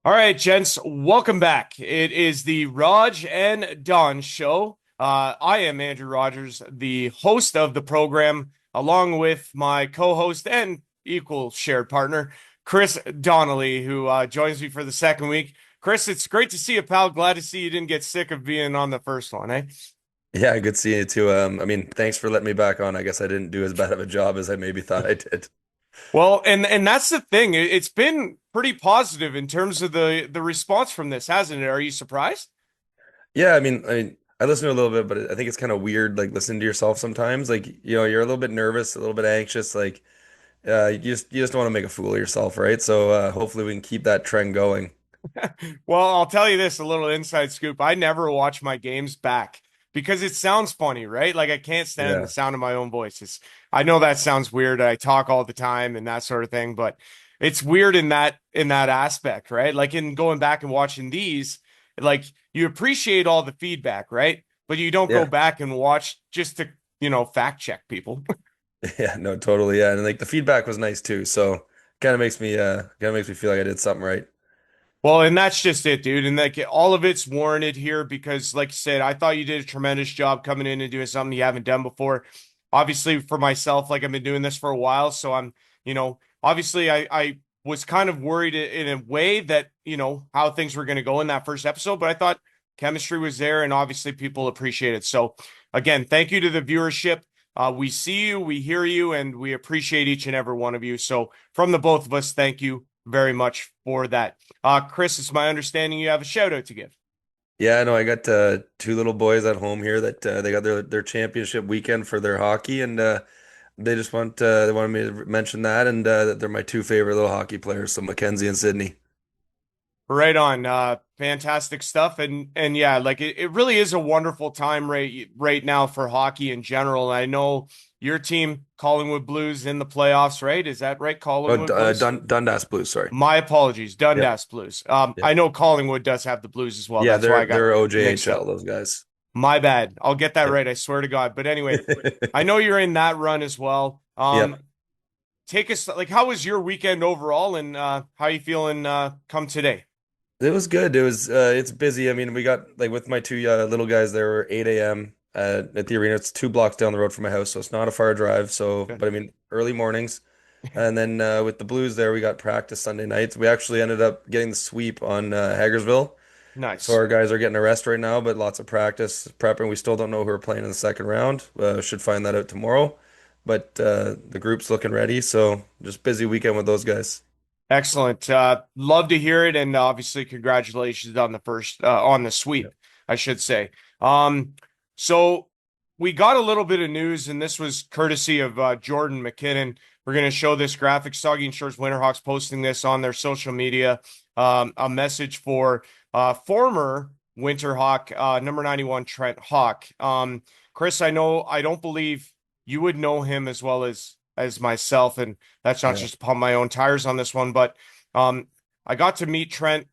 All right, gents, welcome back. It is the Rodg and Don show. I am Andrew Rogers, the host of the program, along with my co-host and equal shared partner, Chris Donnelly, who joins me for the second week. Chris, it's great to see you, pal. Glad to see you didn't get sick of being on the first one, eh? Yeah, good seeing you too. Thanks for letting me back on. I guess I didn't do as bad of a job as I maybe thought I did. Well, and that's the thing. It's been pretty positive in terms of the response from this, hasn't it? Are you surprised? Yeah, I listen to a little bit, but I think it's kind of weird, like listening to yourself sometimes. Like, you're a little bit nervous, a little bit anxious. Like, you just don't want to make a fool of yourself, right? So, hopefully we can keep that trend going. Well, I'll tell you this, a little inside scoop. I never watch my games back because it sounds funny, right? Like I can't stand the Yeah, sound of my own voice. I know that sounds weird. I talk all the time and that sort of thing, but it's weird in that aspect, right? Like in going back and watching these, like you appreciate all the feedback, right? But you don't go yeah, back and watch just to, fact check people. yeah. No, totally. Yeah, and like the feedback was nice too. So, kind of makes me feel like I did something right. Well, and that's just it, dude. And like all of it's warranted here because, like you said, I thought you did a tremendous job coming in and doing something you haven't done before. Obviously, for myself, like I've been doing this for a while, so obviously I was kind of worried in a way that, how things were going to go in that first episode, but I thought chemistry was there and obviously people appreciate it. So again, thank you to the viewership. We see you, we hear you, and we appreciate each and every one of you. So from the both of us, thank you very much for that. Chris, it's my understanding you have a shout out to give. Yeah, no, I got two little boys at home here that they got their championship weekend for their hockey, and they wanted me to mention that, and that they're my two favorite little hockey players, so Mackenzie and Sydney. Right on. Fantastic stuff. And yeah, like it really is a wonderful time right now for hockey in general. I know your team, Collingwood Blues, in the playoffs, right? Is that right? Oh, Collingwood Blues? Dundas Blues, sorry. My apologies, Yep. Dundas Blues. Yep. I know Collingwood does have the Blues as well. Yeah, That's why they're I got they're mixed OJHL, up. those guys. My bad. I'll get that Yep. right. I swear to God. But anyway, I know you're in that run as well. Yep. Take us like how was your weekend overall and how you feeling come today? It was good. It's busy. I mean, we got like with my two little guys, there were 8 a.m. At the arena. It's 2 blocks down the road from my house, so it's not a far drive. So, Good. but I mean, early mornings. And then with the Blues there, we got practice Sunday nights. We actually ended up getting the sweep on Hagersville. So Nice. our guys are getting a rest right now, but lots of practice prepping. We still don't know who we're playing in the second round. Should find that out tomorrow. But the group's looking ready, so just busy weekend with those guys. Excellent. Love to hear it, and obviously, congratulations on the first on the Yeah. sweep, I should say. So we got a little bit of news, and this was courtesy of Jordan McKinnon. We're going to show this graphic. Soggy and Shorts Winterhawks posting this on their social media. A message for former Winterhawk number 91 Trent Hawk. Chris, I don't believe you would know him as well as myself, and that's not Yeah. just upon my own tires on this one, but um, I got to meet Trent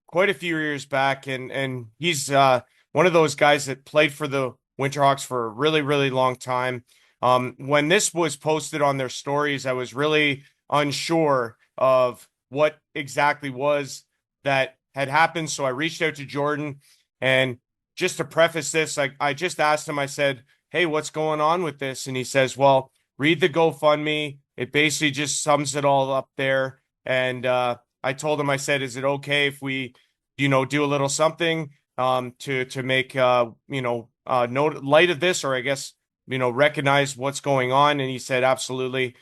quite a few years back, and he's one of those guys that played for the Winterhawks for a really, really long time. When this was posted on their stories, I was really unsure of what exactly was that had happened. So I reached out to Jordan, and just to preface this, I just asked him, I said, "Hey, what's going on with this?" And he says, "Well, read the GoFundMe. It basically just sums it all up there." And I told him, I said, "Is it okay if we, do a little something to make note light of this, or I guess recognize what's going on?" And he said, "Absolutely."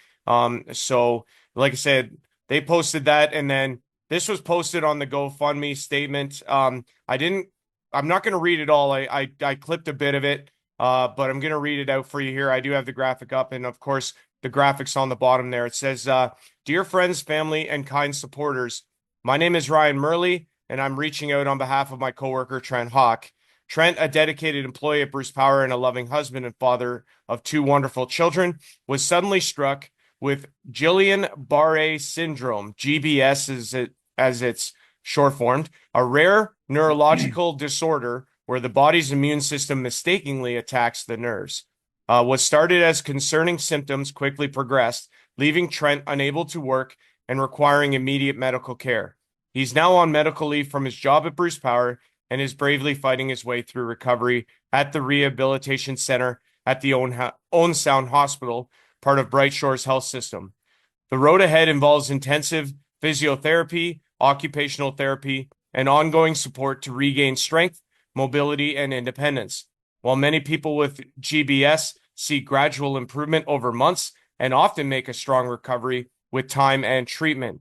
So like I said, they posted that, and then this was posted on the GoFundMe statement. I'm not going to read it all. I clipped a bit of it. But I'm going to read it out for you here. I do have the graphic up, and of course, the graphics on the bottom there. It says, "Dear friends, family, and kind supporters, my name is Ryan Murley, and I'm reaching out on behalf of my coworker, Trent Hawk. Trent, a dedicated employee at Bruce Power and a loving husband and father of two wonderful children, was suddenly struck with Guillain-Barré syndrome, GBS as it's short formed, a rare neurological disorder where the body's immune system mistakenly attacks the nerves. What started as concerning symptoms quickly progressed, leaving Trent unable to work and requiring immediate medical care. He's now on medical leave from his job at Bruce Power and is bravely fighting his way through recovery at the rehabilitation center at the Owen Sound Hospital, part of Bright Shores Health System. The road ahead involves intensive physiotherapy, occupational therapy, and ongoing support to regain strength, mobility, and independence. While many people with GBS see gradual improvement over months and often make a strong recovery with time and treatment.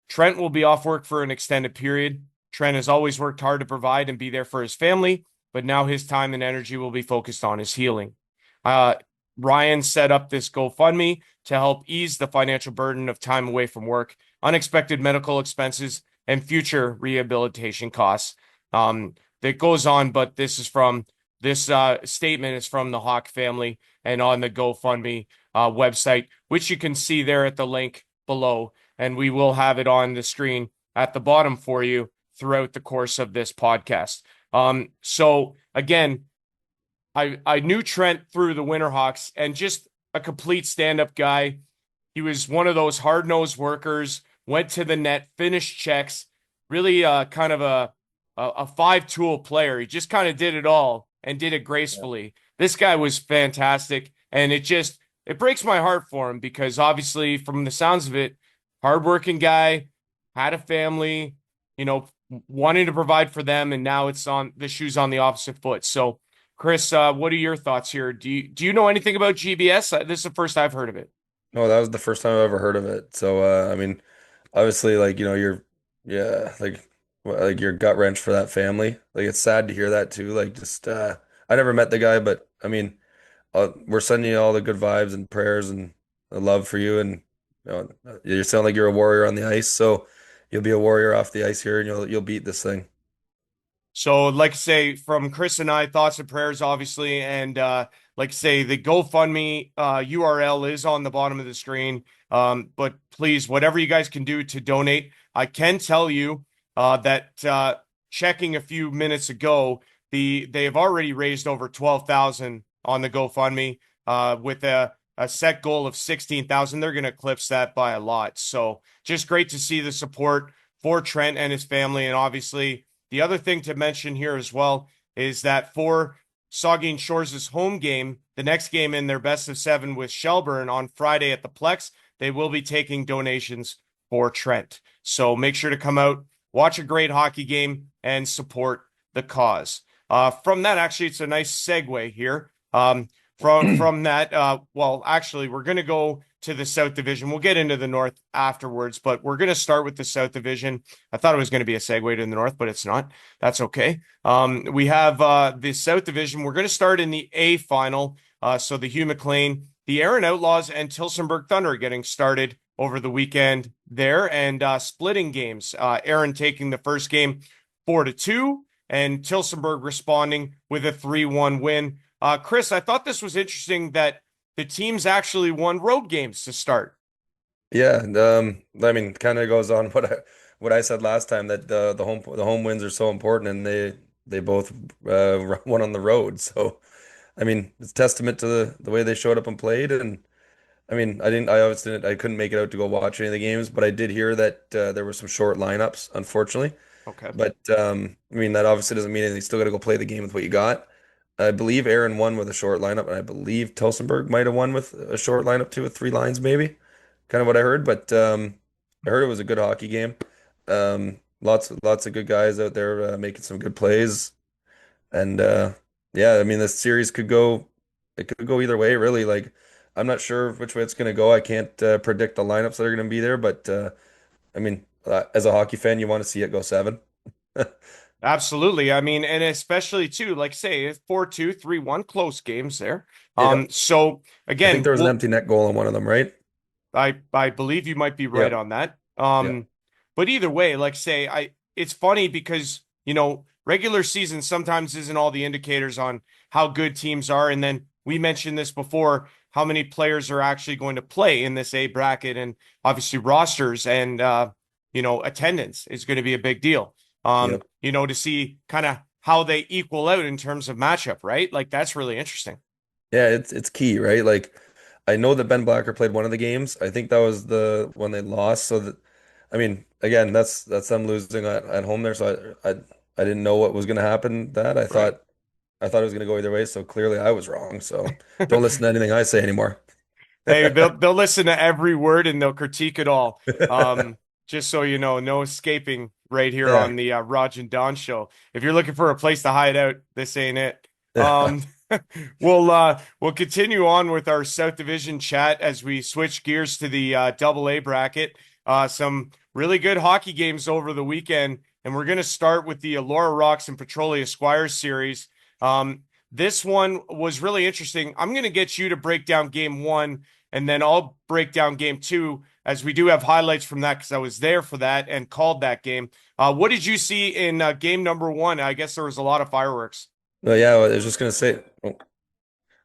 Trent will be off work for an extended period. Trent has always worked hard to provide and be there for his family, but now his time and energy will be focused on his healing. Uh, Ryan set up this GoFundMe to help ease the financial burden of time away from work, unexpected medical expenses, and future rehabilitation costs. That goes on, but this statement is from the Hawk family and on the GoFundMe website, which you can see there at the link below. And we will have it on the screen at the bottom for you throughout the course of this podcast. So again, I knew Trent through the Winterhawks and just a complete stand-up guy. He was one of those hard-nosed workers, went to the net, finished checks, really kind of a five-tool player. He just kind of did it all and did it Yeah. gracefully. This guy was fantastic, and it breaks my heart for him because obviously, from the sounds of it, hardworking guy, had a family, you know, wanting to provide for them, and now it's on the shoes on the opposite foot. So, Chris, what are your thoughts here? Do you know anything about GBS? This is the first I've heard of it. No, that was the first time I've ever heard of it. So, I mean, obviously, like, yeah, like your gut wrench for that family. Like, it's sad to hear that too. Like, I never met the guy, but I mean, we're sending you all the good vibes and prayers and the love for you. And you sound like you're a warrior on the ice. So you'll be a warrior off the ice here, and you'll beat this thing. So, like I say, from Chris and I, thoughts and prayers, obviously, and like I say, the GoFundMe URL is on the bottom of the screen. But please, whatever you guys can do to donate, I can tell you that checking a few minutes ago, they have already raised over 12,000 on the GoFundMe with a set goal of 16,000. They're going to eclipse that by a lot. So, just great to see the support for Trent and his family, and obviously. The other thing to mention here as well is that for Saugeen Shores' home game, the next game in their best of seven with Shelburne on Friday at the Plex, they will be taking donations for Trent. So make sure to come out, watch a great hockey game, and support the cause. From that, actually, it's a nice segue here. From that, well, actually, we're going to go to the South Division. We'll get into the North afterwards, but we're going to start with the South Division. I thought it was going to be a segue to the North, but it's not. That's okay. We have the South Division. We're going to start in the A final. So the Hugh McLean, the Aaron Outlaws, and Tilsonburg Thunder getting started over the weekend there and splitting games. Aaron taking the first game 4-2, and Tilsonburg responding with a 3-1 win. Chris, I thought this was interesting that the teams actually won road games to start. Yeah, I mean, kind of goes on what I said last time that the home wins are so important, and they both won on the road. So, I mean, it's testament to the way they showed up and played. And I mean, I obviously I couldn't make it out to go watch any of the games, but I did hear that there were some short lineups, unfortunately. Okay. But I mean, that obviously doesn't mean anything. You still got to go play the game with what you got. I believe Aaron won with a short lineup, and I believe Telsonburg might have won with a short lineup too, with three lines maybe. Kind of what I heard, but I heard it was a good hockey game. Lots of good guys out there making some good plays, and yeah, I mean this series could go either way really. Like I'm not sure which way it's going to go. I can't predict the lineups that are going to be there, but I mean, as a hockey fan, you want to see it go seven. Absolutely. I mean, and especially too, like say, 4-2, 3-1, close games there. Yep. So I think again, there was an well, empty net goal on one of them, right? I believe you might be right Yep. on that. Yep. But either way, like say, it's funny because regular season sometimes isn't all the indicators on how good teams are, and then we mentioned this before, how many players are actually going to play in this A bracket, and obviously rosters and attendance is going to be a big deal. Yep. To see kind of how they equal out in terms of matchup, right? Like that's really interesting. Yeah, it's key, right? Like I know that Ben Blacker played one of the games. I think that was the one they lost. So that I mean, again, that's them losing at home there. So I didn't know what was going to happen. That Right. I thought it was going to go either way. So clearly I was wrong. So don't listen to anything I say anymore. Hey, they'll listen to every word and they'll critique it all. Just so you know, no escaping right here Yeah. on the Rodg and Don show. If you're looking for a place to hide out, this ain't it. Yeah. We'll continue on with our South Division chat as we switch gears to the Double A bracket. Some really good hockey games over the weekend, and we're going to start with the Elora Rocks and Petrolia Squires series. This one was really interesting. I'm going to get you to break down game one, and then I'll break down game two, as we do have highlights from that because I was there for that and called that game. What did you see in game number one? I guess there was a lot of fireworks. No, yeah, I was just gonna say. I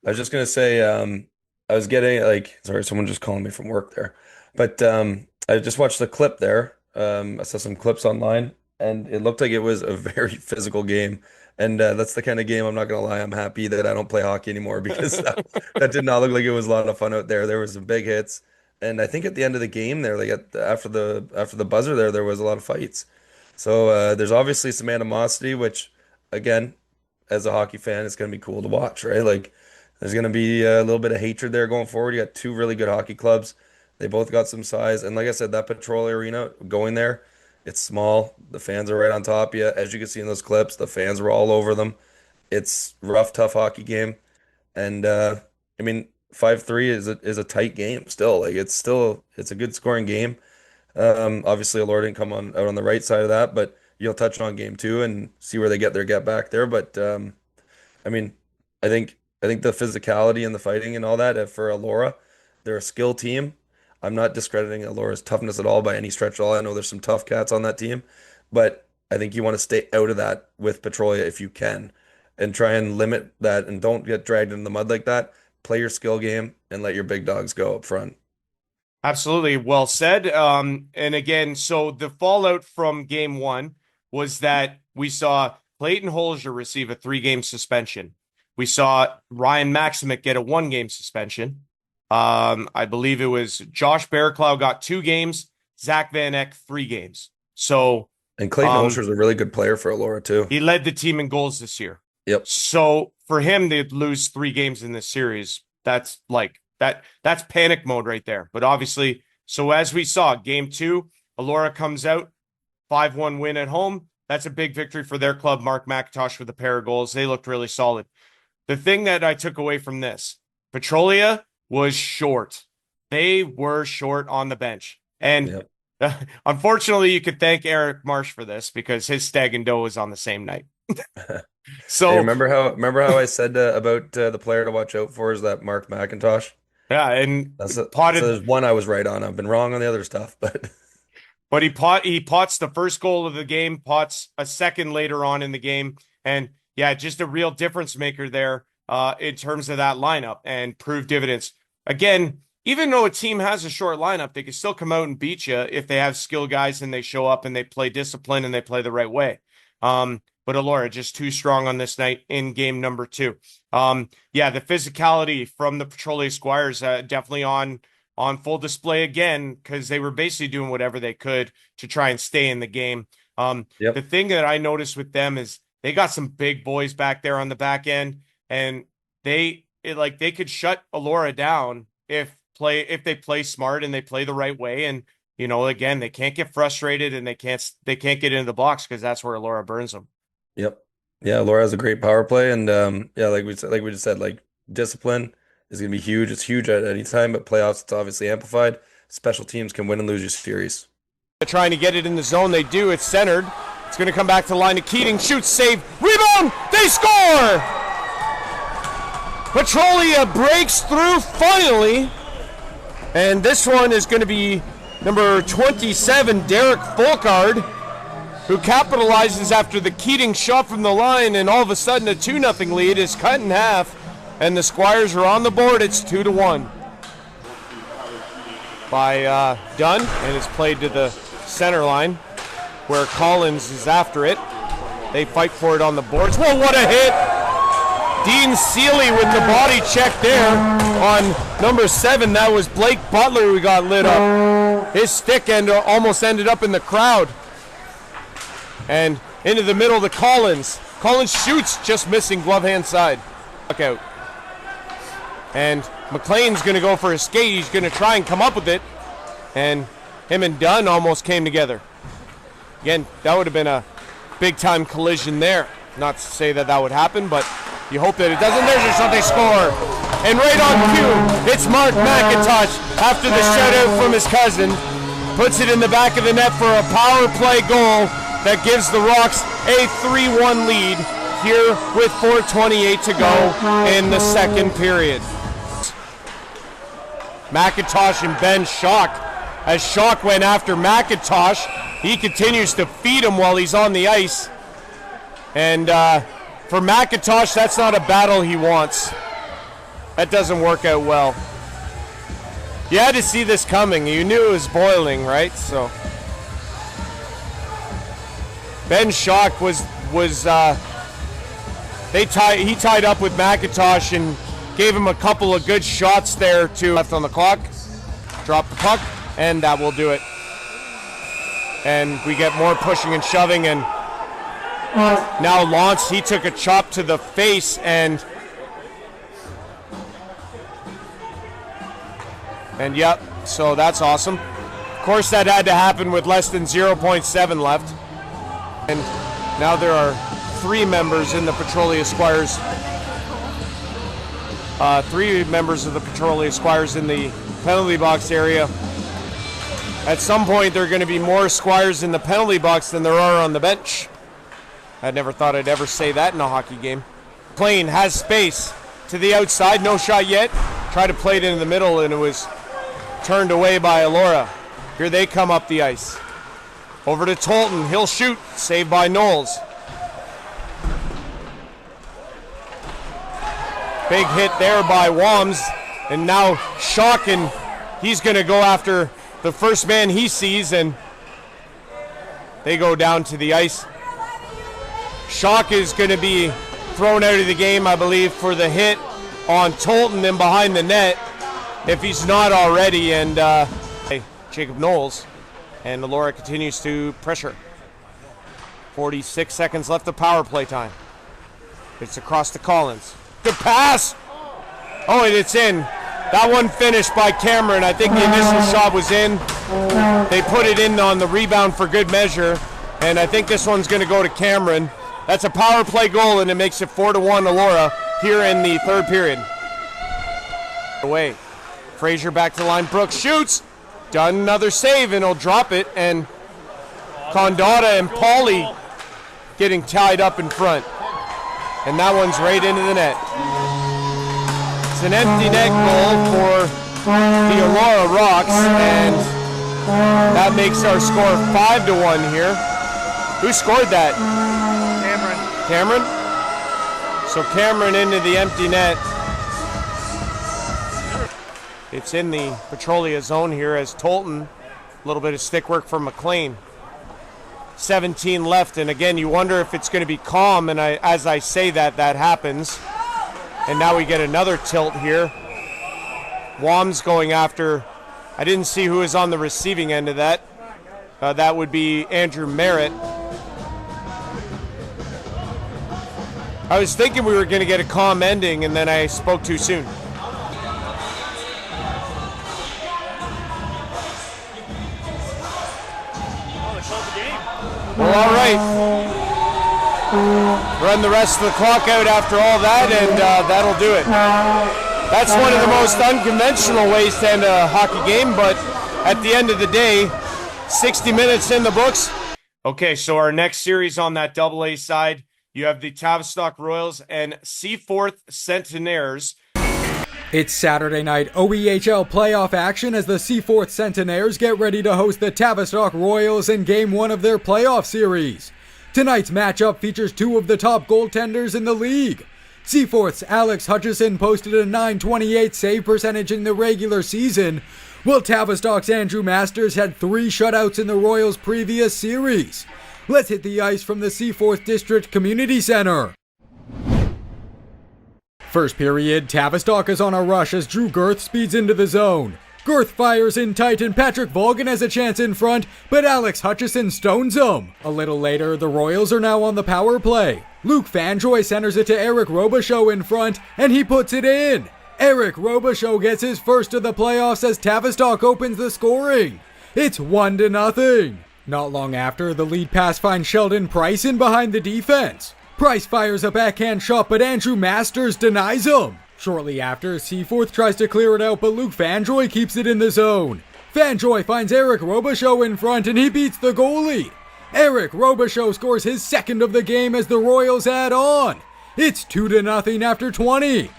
was just gonna say, I was getting like, sorry, someone just calling me from work there, but I just watched the clip there. I saw some clips online, and it looked like it was a very physical game. And that's the kind of game, I'm not gonna lie, I'm happy that I don't play hockey anymore because that did not look like it was a lot of fun out there. There was some big hits, and I think at the end of the game there, like after the buzzer there was a lot of fights. So there's obviously some animosity, which again, as a hockey fan, it's gonna be cool to watch, right? Like. There's going to be a little bit of hatred there going forward. You got two really good hockey clubs. They both got some size. And like I said, that Petrolia Arena going there, it's small. The fans are right on top of you. As you can see in those clips, the fans were all over them. It's rough, tough hockey game. And I mean, 5-3 is a tight game still. Like it's a good scoring game. Obviously Allure didn't come on out on the right side of that, but you'll touch on game two and see where they get their get back there. But I mean, I think the physicality and the fighting and all that for Alora, they're a skill team. I'm not discrediting Alora's toughness at all by any stretch at all. I know there's some tough cats on that team, but I think you want to stay out of that with Petrolia if you can and try and limit that and don't get dragged in the mud like that. Play your skill game and let your big dogs go up front. Absolutely. Well said. And again, so the fallout from game one was that we saw Clayton Holzer receive a 3-game suspension. We saw Ryan Maximic get a 1-game suspension. I believe it was Josh Bearclough got 2 games, Zach Van Eck 3 games. So And Clayton Holscher's a really good player for Alora too. he led the team in goals this year. Yep. So for him to lose 3 games in this series, that's like that's panic mode right there. But obviously, so as we saw, game two, Alora comes out, 5-1 win at home. That's a big victory for their club. Mark McIntosh with a pair of goals. They looked really solid. The thing that I took away from this, Petrolia was short. They were short on the bench. And Yep. unfortunately, you could thank Eric Marsh for this because his stag and doe was on the same night. Hey, So, remember how I said about the player to watch out for is that Mark McIntosh? yeah, and So potted, there's one I was right on. I've been wrong on the other stuff, but but he pots the first goal of the game, pots a second later on in the game, and yeah, just a real difference maker there in terms of that lineup and prove dividends. Again, even though a team has a short lineup, they can still come out and beat you if they have skilled guys and they show up and they play discipline and they play the right way. But Alora just too strong on this night in game number two. Yeah, the physicality from the Petrolia Squires definitely on full display again because they were basically doing whatever they could to try and stay in the game. The yep, thing that I noticed with them is they got some big boys back there on the back end, and they could shut Alora down if they play smart and they play the right way. And again, they can't get frustrated and they can't get into the box because that's where Alora burns them. yep. Yeah, Laura has a great power play, and yeah, like we just said, like discipline is gonna be huge. It's huge at any time, but playoffs it's obviously amplified. Special teams can win and lose your series. Trying to get it in the zone, they do. It's centered. It's going to come back to the line of Keating. Shoots, save, rebound. They score. Petrolia breaks through finally, and this one is going to be number 27, Derek Folkard, who capitalizes after the Keating shot from the line, and all of a sudden a 2-0 lead is cut in half, and the Squires are on the board. It's 2-1 by Dunn, and it's played to the center line where Collins is after it. They fight for it on the boards. Whoa, what a hit! Dean Seeley with the body check there on number 7. That was Blake Butler who got lit up. his stick end almost ended up in the crowd. And into the middle to Collins. Collins shoots, just missing glove hand side. Look out. And McLean's going to go for a skate. He's going to try and come up with it. And him and Dunn almost came together. Again, that would have been a big-time collision there. Not to say that that would happen, but you hope that it doesn't. There's your shot, they score. And right on cue, it's Mark McIntosh after the shutout from his cousin. Puts it in the back of the net for a power play goal that gives the Rocks a 3-1 lead here with 4:28 to go in the second period. McIntosh and Ben Schock. As Schock went after McIntosh, he continues to feed him while he's on the ice. And for McIntosh, that's not a battle he wants. That doesn't work out well. You had to see this coming. You knew it was boiling, right? So Ben Schock he tied up with McIntosh and gave him a couple of good shots there to left on the clock. Drop the puck, and that will do it. And we get more pushing and shoving, and now Lance, he took a chop to the face, and yep, so that's awesome. Of course, that had to happen with less than 0.7 left. And now there are three members in the Petrolia Squires. Three members of the Petrolia Squires in the penalty box area. At some point, there are going to be more Squires in the penalty box than there are on the bench. I never thought I'd ever say that in a hockey game. Plain has space to the outside, no shot yet. Tried to play it into the middle, and it was turned away by Alora. Here they come up the ice. Over to Tolton, he'll shoot, saved by Knowles. Big hit there by Wams, and now Schock, and he's going to go after the first man he sees, and they go down to the ice. Schock is going to be thrown out of the game, I believe, for the hit on Tolton and behind the net, if he's not already, and Jacob Knowles, and Alora continues to pressure. 46 seconds left of power play time. It's across to Collins. Good pass! Oh, and it's in. That one finished by Cameron. I think the initial shot was in. They put it in on the rebound for good measure, and I think this one's going to go to Cameron. That's a power play goal, and it makes it 4-1 Alora here in the third period. Away. Frazier back to the line. Brooks shoots. Done another save, and he'll drop it, and Condotta and Pauly getting tied up in front. And that one's right into the net. It's an empty net goal for the Alora Rocks, and that makes our score 5-1 here. Who scored that? Cameron? So Cameron into the empty net. It's in the Petrolia zone here as Tolton, a little bit of stick work from McLean. 17 left, and again, you wonder if it's going to be calm, and as I say that happens. And now we get another tilt here. Wam's going after, I didn't see who was on the receiving end of that. That would be Andrew Merritt. I was thinking we were going to get a calm ending, and then I spoke too soon. Well, all right. Run the rest of the clock out after all that, and that'll do it. That's one of the most unconventional ways to end a hockey game, but at the end of the day, 60 minutes in the books. Okay, so our next series on that AA side, you have the Tavistock Royals and Seaforth Centenaires. It's Saturday night OEHL playoff action as the Seaforth Centenaires get ready to host the Tavistock Royals in Game 1 of their playoff series. Tonight's matchup features two of the top goaltenders in the league. Seaforth's Alex Hutchison posted a .928 save percentage in the regular season, while Tavistock's Andrew Masters had 3 shutouts in the Royals' previous series. Let's hit the ice from the Seaforth District Community Center. First period, Tavistock is on a rush as Drew Girth speeds into the zone. Girth fires in tight and Patrick Vaughan has a chance in front, but Alex Hutchison stones him. A little later, the Royals are now on the power play. Luke Fanjoy centers it to Eric Robichaud in front, and he puts it in. Eric Robichaud gets his first of the playoffs as Tavistock opens the scoring. It's 1-0. Not long after, the lead pass finds Sheldon Price in behind the defense. Price fires a backhand shot, but Andrew Masters denies him. Shortly after, Seaforth tries to clear it out, but Luke Fanjoy keeps it in the zone. Fanjoy finds Eric Robichaud in front, and he beats the goalie. Eric Robichaud scores his second of the game as the Royals add on. It's 2-0 after 20.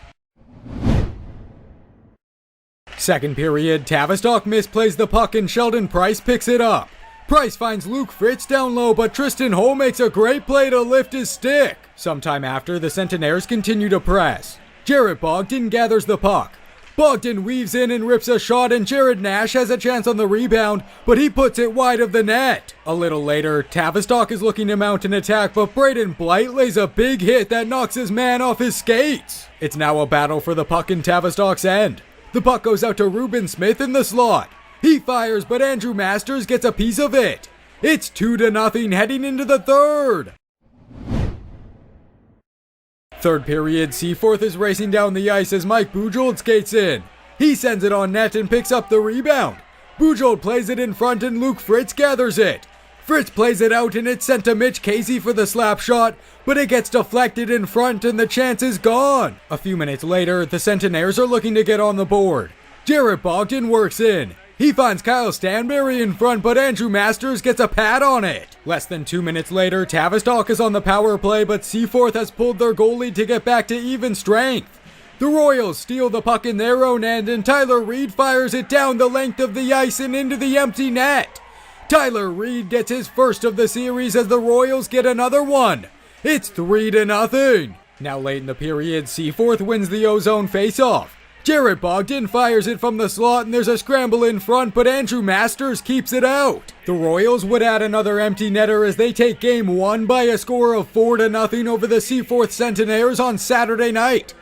Second period, Tavistock misplays the puck and Sheldon Price picks it up. Price finds Luke Fritz down low, but Tristan Ho makes a great play to lift his stick. Sometime after, the Centenaires continue to press. Jarrett Bogdan gathers the puck. Bogdan weaves in and rips a shot, and Jared Nash has a chance on the rebound, but he puts it wide of the net. A little later, Tavistock is looking to mount an attack, but Braden Blight lays a big hit that knocks his man off his skates. It's now a battle for the puck in Tavistock's end. The puck goes out to Ruben Smith in the slot. He fires, but Andrew Masters gets a piece of it. It's 2-0 heading into the third. Third period, Seaforth is racing down the ice as Mike Bujold skates in. He sends it on net and picks up the rebound. Bujold plays it in front and Luke Fritz gathers it. Fritz plays it out and it's sent to Mitch Casey for the slap shot, but it gets deflected in front and the chance is gone. A few minutes later, the Centenaires are looking to get on the board. Jarrett Bogdan works in. He finds Kyle Stanberry in front, but Andrew Masters gets a pad on it. Less than 2 minutes later, Tavistock is on the power play, but Seaforth has pulled their goalie to get back to even strength. The Royals steal the puck in their own end, and Tyler Reed fires it down the length of the ice and into the empty net. Tyler Reed gets his first of the series as the Royals get another one. It's 3-0. Now late in the period, Seaforth wins the O-Zone face-off. Jarrett Bogdan fires it from the slot and there's a scramble in front, but Andrew Masters keeps it out. The Royals would add another empty netter as they take game 1 by a score of 4-0 over the Seaforth Centenaires on Saturday night.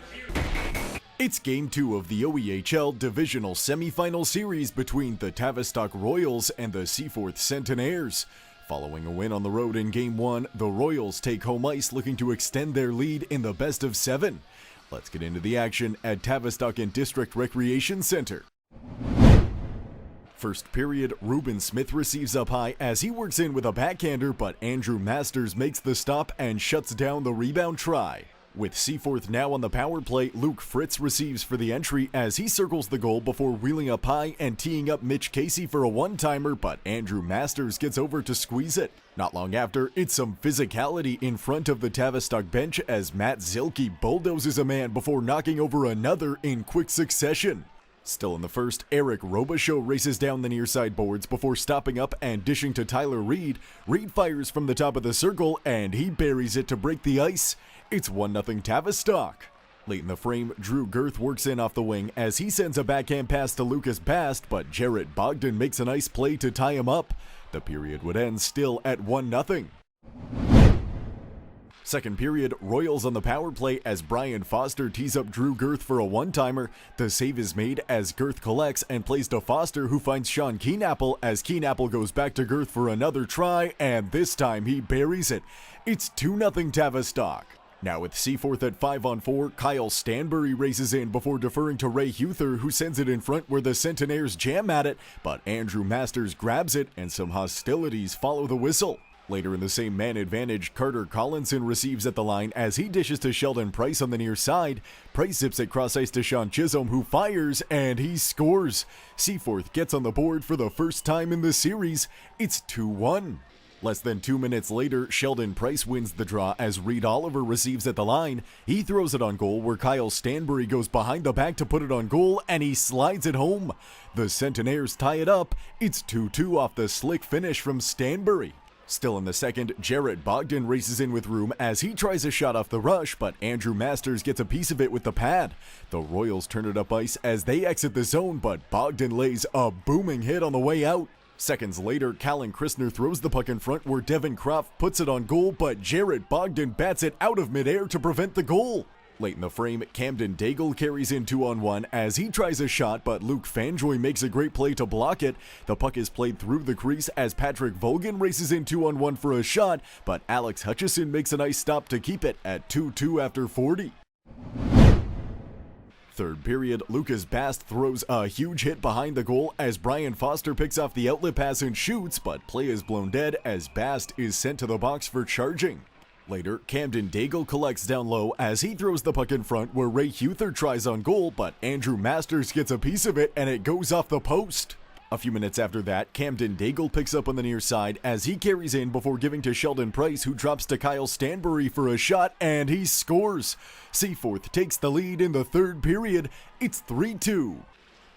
It's Game 2 of the OEHL Divisional Semifinal Series between the Tavistock Royals and the Seaforth Centenaires. Following a win on the road in Game 1, the Royals take home ice looking to extend their lead in the best of 7. Let's get into the action at Tavistock and District Recreation Center. First period, Ruben Smith receives up high as he works in with a backhander, but Andrew Masters makes the stop and shuts down the rebound try. With Seaforth now on the power play, Luke Fritz receives for the entry as he circles the goal before wheeling up high and teeing up Mitch Casey for a one-timer, but Andrew Masters gets over to squeeze it. Not long after, it's some physicality in front of the Tavistock bench as Matt Zilke bulldozes a man before knocking over another in quick succession. Still in the first, Eric Robichaud races down the near side boards before stopping up and dishing to Tyler Reed. Reed fires from the top of the circle and he buries it to break the ice. It's 1-0 Tavistock. Late in the frame, Drew Girth works in off the wing as he sends a backhand pass to Lucas Bast, but Jarrett Bogdan makes a nice play to tie him up. The period would end still at 1-0. Second period, Royals on the power play as Brian Foster tees up Drew Girth for a one-timer. The save is made as Girth collects and plays to Foster, who finds Sean Keenapple as Keenapple goes back to Girth for another try, and this time he buries it. It's 2-0 Tavistock. Now with Seaforth at 5-on-4, Kyle Stanbury races in before deferring to Ray Huther, who sends it in front where the Centenaires jam at it, but Andrew Masters grabs it and some hostilities follow the whistle. Later in the same man advantage, Carter Collinson receives at the line as he dishes to Sheldon Price on the near side. Price zips it cross ice to Sean Chisholm, who fires and he scores. Seaforth gets on the board for the first time in the series. It's 2-1. Less than 2 minutes later, Sheldon Price wins the draw as Reed Oliver receives at the line. He throws it on goal where Kyle Stanbury goes behind the back to put it on goal and he slides it home. The Centenaires tie it up. It's 2-2 off the slick finish from Stanbury. Still in the second, Jarrett Bogdan races in with room as he tries a shot off the rush, but Andrew Masters gets a piece of it with the pad. The Royals turn it up ice as they exit the zone, but Bogdan lays a booming hit on the way out. Seconds later, Callan Christner throws the puck in front where Devin Croft puts it on goal, but Jarrett Bogdan bats it out of midair to prevent the goal. Late in the frame, Camden Daigle carries in 2-on-1 as he tries a shot, but Luke Fanjoy makes a great play to block it. The puck is played through the crease as Patrick Vogan races in 2-on-1 for a shot, but Alex Hutchison makes a nice stop to keep it at 2-2 after 40. Third period, Lucas Bast throws a huge hit behind the goal as Brian Foster picks off the outlet pass and shoots, but play is blown dead as Bast is sent to the box for charging. Later, Camden Daigle collects down low as he throws the puck in front where Ray Huther tries on goal, but Andrew Masters gets a piece of it and it goes off the post. A few minutes after that, Camden Daigle picks up on the near side as he carries in before giving to Sheldon Price, who drops to Kyle Stanbury for a shot, and he scores. Seaforth takes the lead in the third period. It's 3-2.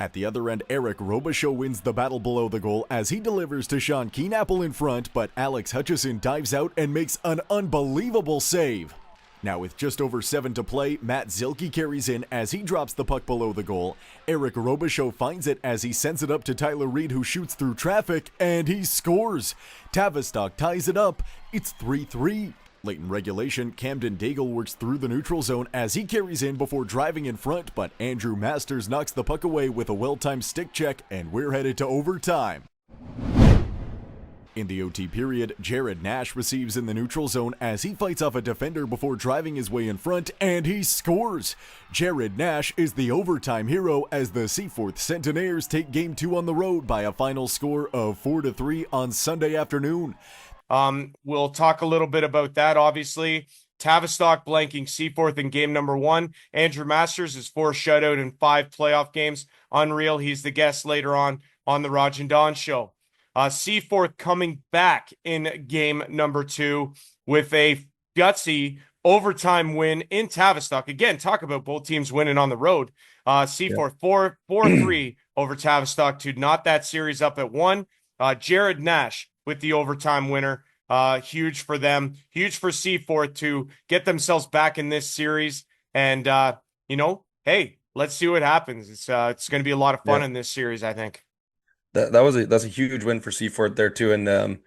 At the other end, Eric Robichaud wins the battle below the goal as he delivers to Sean Keenapple in front, but Alex Hutchison dives out and makes an unbelievable save. Now with just over 7 to play, Matt Zilke carries in as he drops the puck below the goal. Eric Robichaud finds it as he sends it up to Tyler Reed, who shoots through traffic, and he scores. Tavistock ties it up. It's 3-3. Late in regulation, Camden Daigle works through the neutral zone as he carries in before driving in front, but Andrew Masters knocks the puck away with a well-timed stick check, and we're headed to overtime. In the OT period, Jared Nash receives in the neutral zone as he fights off a defender before driving his way in front, and he scores! Jared Nash is the overtime hero as the Seaforth Centenaires take Game 2 on the road by a final score of 4-3 on Sunday afternoon. We'll talk a little bit about that, obviously. Tavistock blanking Seaforth in game number 1. Andrew Masters is 4 shutout in 5 playoff games. Unreal. He's the guest later on the Rodg and Don show. Seaforth coming back in game number 2 with a gutsy overtime win in Tavistock. Again, talk about both teams winning on the road. Seaforth 4-3 over Tavistock to knot that series up at 1. Jared Nash with the overtime winner. Huge for them. Huge for Seaforth to get themselves back in this series. And, hey, let's see what happens. It's going to be a lot of fun in this series, I think. That's a huge win for Seaforth there too, and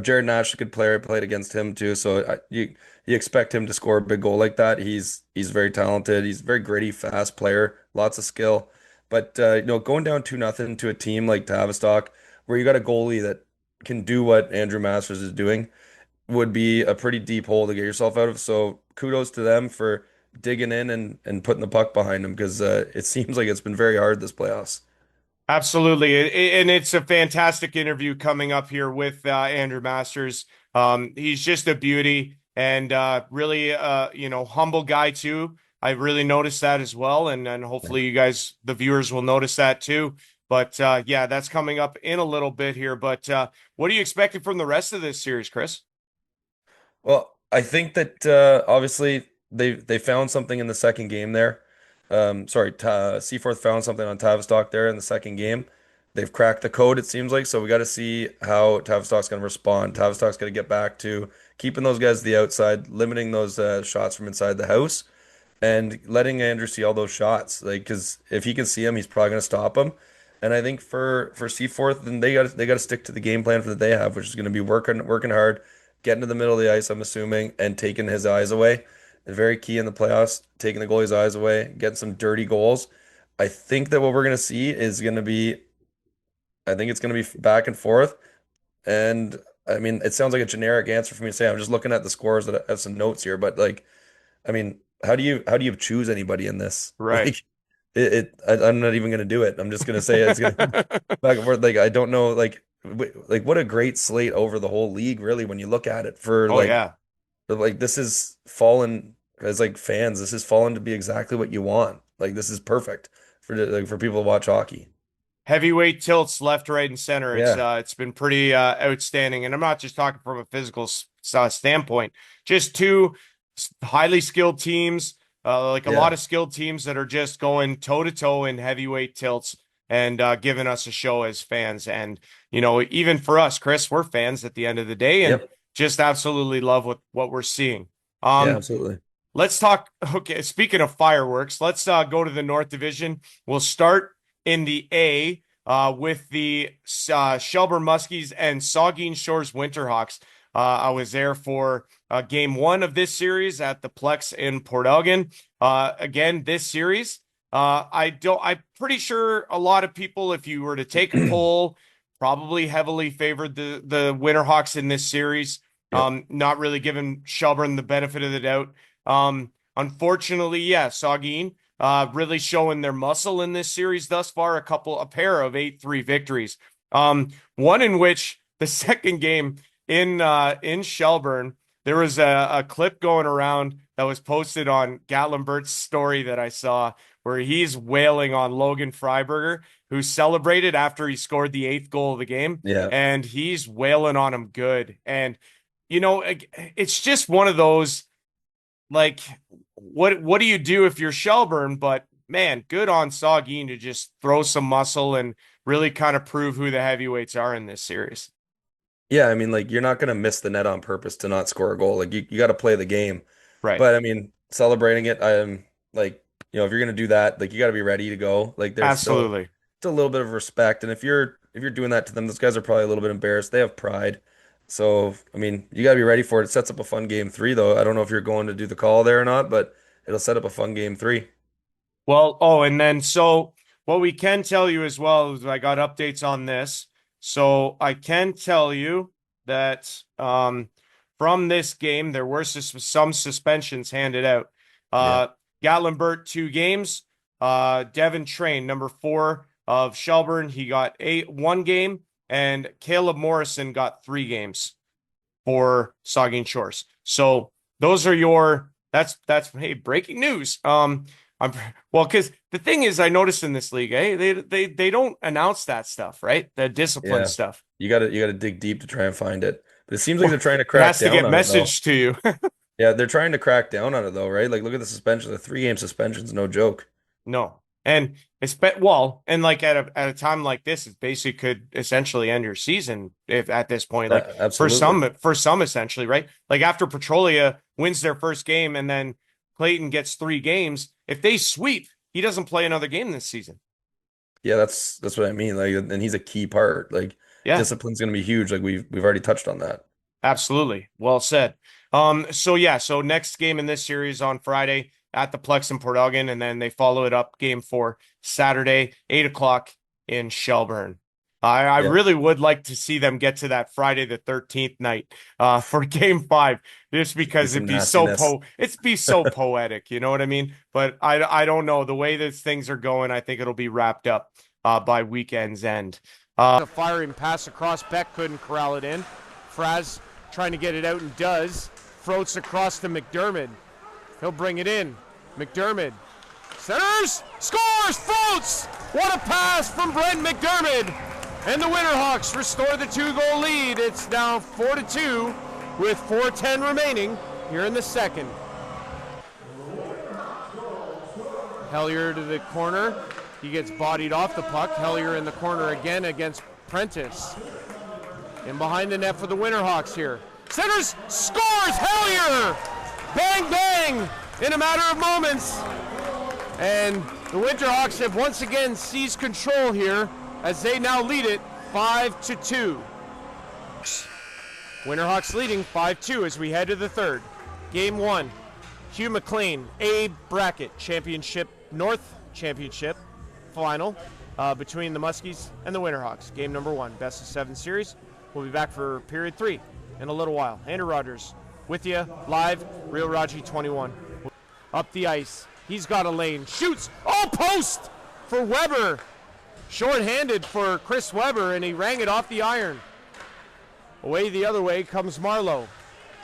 Jared Nash is a good player. I played against him too, so you expect him to score a big goal like that. He's very talented. He's a very gritty, fast player, lots of skill. But going down 2-0 to a team like Tavistock, where you got a goalie that can do what Andrew Masters is doing, would be a pretty deep hole to get yourself out of. So kudos to them for digging in and putting the puck behind him, because it seems like it's been very hard this playoffs. Absolutely. And it's a fantastic interview coming up here with Andrew Masters. He's just a beauty and really, humble guy too. I really noticed that as well. And hopefully you guys, the viewers, will notice that too. But that's coming up in a little bit here. But what are you expecting from the rest of this series, Chris? Well, I think that obviously they found something in the second game there. Seaforth found something on Tavistock there in the second game. They've cracked the code, it seems like. So we got to see how Tavistock's going to respond. Tavistock's going to get back to keeping those guys to the outside, limiting those shots from inside the house, and letting Andrew see all those shots. Like, because if he can see them, he's probably going to stop them. And I think for Seaforth, then they got to stick to the game plan that they have, which is going to be working hard, getting to the middle of the ice, I'm assuming, and taking his eyes away. Very key in the playoffs, taking the goalie's eyes away, getting some dirty goals. I think that what we're going to see is going to be, I think it's going to be back and forth. And I mean, it sounds like a generic answer for me to say. I'm just looking at the scores that I have some notes here, but how do you choose anybody in this? Right. I'm not even going to do it. I'm just going to say it's going to back and forth. Like, I don't know, like what a great slate over the whole league, really, when you look at it this is fallen as like fans. This is fallen to be exactly what you want. Like, this is perfect for people to watch hockey. Heavyweight tilts left, right, and center. It's been pretty outstanding. And I'm not just talking from a physical standpoint, just two highly skilled teams, a lot of skilled teams that are just going toe to toe in heavyweight tilts and giving us a show as fans. And, even for us, Chris, we're fans at the end of the day and just absolutely love what we're seeing. Yeah, absolutely. Let's talk. Okay. Speaking of fireworks, let's go to the North Division. We'll start in the A with the Shelburne Muskies and Saugeen Shores Winterhawks. I was there for game 1 of this series at the Plex in Port Elgin. Again, this series, I'm pretty sure a lot of people, if you were to take a poll, probably heavily favored the Winterhawks in this series. Yep. Not really giving Shelburne the benefit of the doubt. Unfortunately, yeah, Saugeen really showing their muscle in this series thus far. A pair of 8-3 victories. One in which the second game in Shelburne, there was a clip going around that was posted on Gatlinburt's story that I saw, where he's wailing on Logan Freiberger, who celebrated after he scored the 8th goal of the game, Yeah. and he's wailing on him good. And it's just one of those, like, what do you do if you're Shelburne? But man, good on Saugeen to just throw some muscle and really kind of prove who the heavyweights are in this series. Yeah, I mean, like you're not gonna miss the net on purpose to not score a goal. Like you got to play the game. Right. But I mean, celebrating it, I'm like, if you're gonna do that, like you got to be ready to go. Like there's still Absolutely. it's a little bit of respect, and if you're doing that to them, those guys are probably a little bit embarrassed. They have pride. So, I mean, you got to be ready for it. It sets up a fun game 3, though. I don't know if you're going to do the call there or not, but it'll set up a fun game 3. Well, oh, and then so what we can tell you as well is I got updates on this. So I can tell you that from this game, there were some suspensions handed out. Gatlinburg, 2 games. Devin Train, number 4 of Shelburne, he got 1 game, and Caleb Morrison got 3 games for Saugeen Shores. So those are that's hey, breaking news. Because the thing is, I noticed in this league, they don't announce that stuff, right? The discipline Yeah. stuff. You gotta dig deep to try and find it. But it seems like they're trying to It crack has to down get on it, though. messaged to you. Yeah, they're trying to crack down on it though, right? Like look at the suspension. The 3-game suspension's no joke. No. And and like at a time like this, it basically could essentially end your season if at this point, like Absolutely. for some essentially, right? Like after Petrolia wins their first game and then Clayton gets 3 games, if they sweep, he doesn't play another game this season. Yeah, that's what I mean. Like, and he's a key part. Like, Yeah, discipline's gonna be huge. Like we've already touched on that. absolutely. Well said. So next game in this series on Friday at the Plex in Port Elgin, and then they follow it up game 4 Saturday, 8 o'clock in Shelburne. I Yeah. really would like to see them get to that Friday the 13th night for game 5, just because Some it'd be nastiness. so poetic, you know what I mean? But I don't know. The way that things are going, I think it'll be wrapped up by weekend's end. A firing pass across, Beck couldn't corral it in. Fraz trying to get it out and does. Floats across to McDermott. He'll bring it in. McDermott centers, scores, floats! What a pass from Brent McDermott! And the Winterhawks restore the 2-goal lead. It's now 4-2 with 4:10 remaining here in the second. Hellier to the corner. He gets bodied off the puck. Hellier in the corner again against Prentice. In behind the net for the Winterhawks here. Centers, scores, Hellier! Bang, bang, in a matter of moments. And the Winterhawks have once again seized control here as they now lead it 5-2. Winterhawks leading 5-2 as we head to the third. Game 1, Hugh McLean, Abe Brackett, North Championship final between the Muskies and the Winterhawks. Game number 1, best of 7 series. We'll be back for period 3 in a little while. Andrew Rogers with you live, Real Raji 21. Up the ice, he's got a lane, shoots, post for Weber. Short-handed for Chris Weber, and he rang it off the iron. Away the other way comes Marlowe.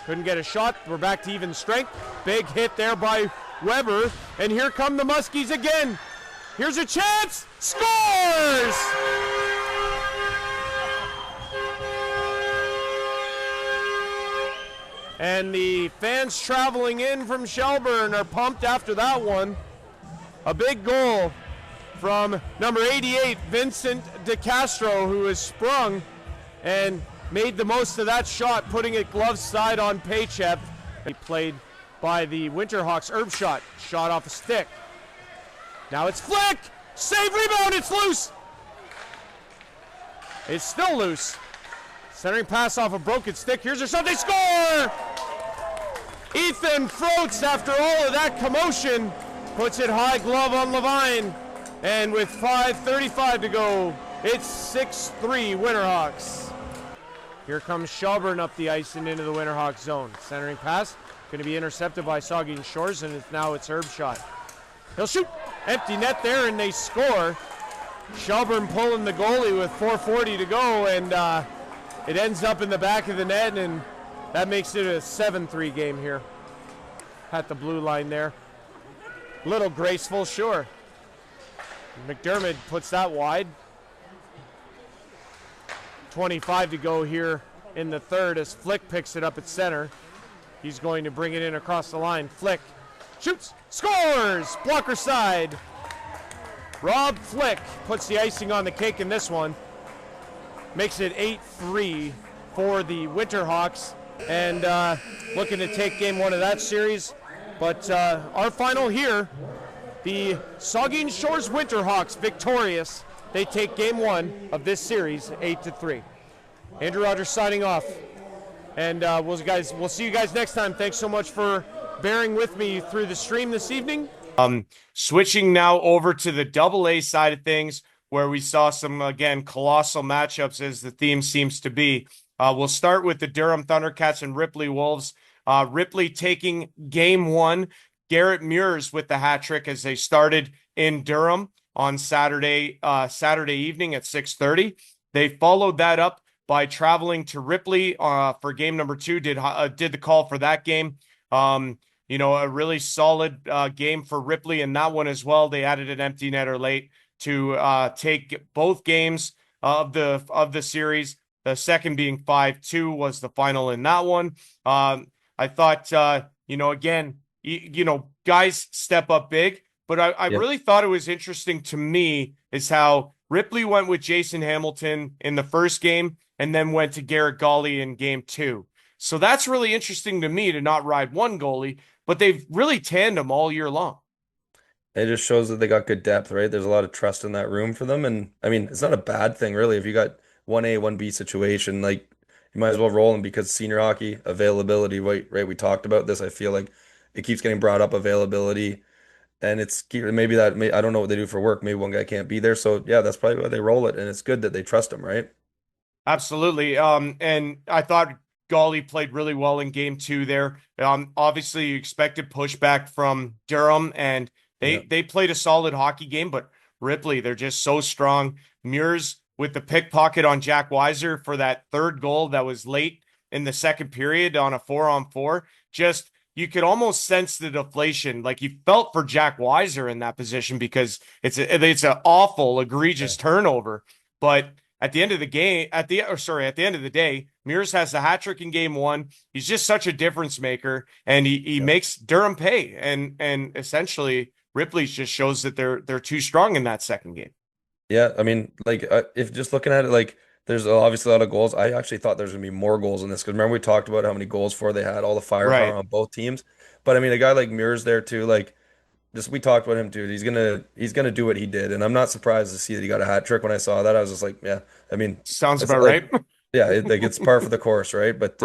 Couldn't get a shot, we're back to even strength. Big hit there by Weber, and here come the Muskies again. Here's a chance, scores! And the fans traveling in from Shelburne are pumped after that one. A big goal from number 88, Vincent DeCastro, who has sprung and made the most of that shot, putting it glove side on Paychev. He played by the Winterhawks. Shot off a stick. Now it's flick, save, rebound, it's loose. It's still loose. Centering pass off a broken stick. Here's a shot. They score! Ethan Froats, after all of that commotion, puts it high glove on Levine. And with 5:35 to go, it's 6-3 Winterhawks. Here comes Shelburne up the ice and into the Winterhawks zone. Centering pass, going to be intercepted by Saugeen Shores, and now it's Herb's shot. He'll shoot. Empty net there, and they score. Shelburne pulling the goalie with 4:40 to go, and it ends up in the back of the net, and that makes it a 7-3 game here at the blue line there. Little graceful, sure. McDermott puts that wide. 25 to go here in the third as Flick picks it up at center. He's going to bring it in across the line. Flick shoots, scores! Blocker side. Rob Flick puts the icing on the cake in this one. Makes it 8-3 for the Winterhawks, and looking to take game one of that series. But our final here, the Saugeen Shores Winterhawks victorious. They take game one of this series 8-3. Andrew Rogers signing off. And we'll see you guys next time. Thanks so much for bearing with me through the stream this evening. Switching now over to the AA side of things, where we saw some, again, colossal matchups as the theme seems to be. We'll start with the Durham Thundercats and Ripley Wolves. Ripley taking game one. Garrett Muirs with the hat trick as they started in Durham on Saturday evening at 6:30. They followed that up by traveling to Ripley for game number two. Did the call for that game. A really solid game for Ripley in that one as well. They added an empty netter late to take both games of the series. The second being 5-2 was the final in that one. I thought, again, guys step up big, but I really thought it was interesting to me is how Ripley went with Jason Hamilton in the first game and then went to Garrett Goalie in game two. So that's really interesting to me to not ride one goalie, but they've really tandem all year long. It just shows that they got good depth, right? There's a lot of trust in that room for them. And I mean, it's not a bad thing, really. If you got 1A, 1B situation, like you might as well roll them because senior hockey availability, right? We talked about this. I feel like it keeps getting brought up, availability. And it's maybe that, I don't know what they do for work. Maybe one guy can't be there. So yeah, that's probably why they roll it. And it's good that they trust him, right? Absolutely. And I thought Goalie played really well in game two there. Obviously, you expected pushback from Durham, and they played a solid hockey game, but Ripley, they're just so strong. Muirs with the pickpocket on Jack Weiser for that third goal that was late in the second period on a 4-on-4. Just, you could almost sense the deflation. Like you felt for Jack Weiser in that position because it's an awful, egregious turnover. But at the end of the game, at the end of the day, Muirs has the hat trick in game one. He's just such a difference maker, and he makes Durham pay. And essentially, Ripley just shows that they're too strong in that second game. Yeah, I mean, like if just looking at it, like there's obviously a lot of goals. I actually thought there's gonna be more goals in this because remember we talked about how many goals for they had, all the firepower on both teams. But I mean, a guy like Muirs there too, like just we talked about him too. He's gonna do what he did, and I'm not surprised to see that he got a hat trick. When I saw that, I was just like, yeah. I mean, sounds about like, right. Yeah, like it's par for the course, right? But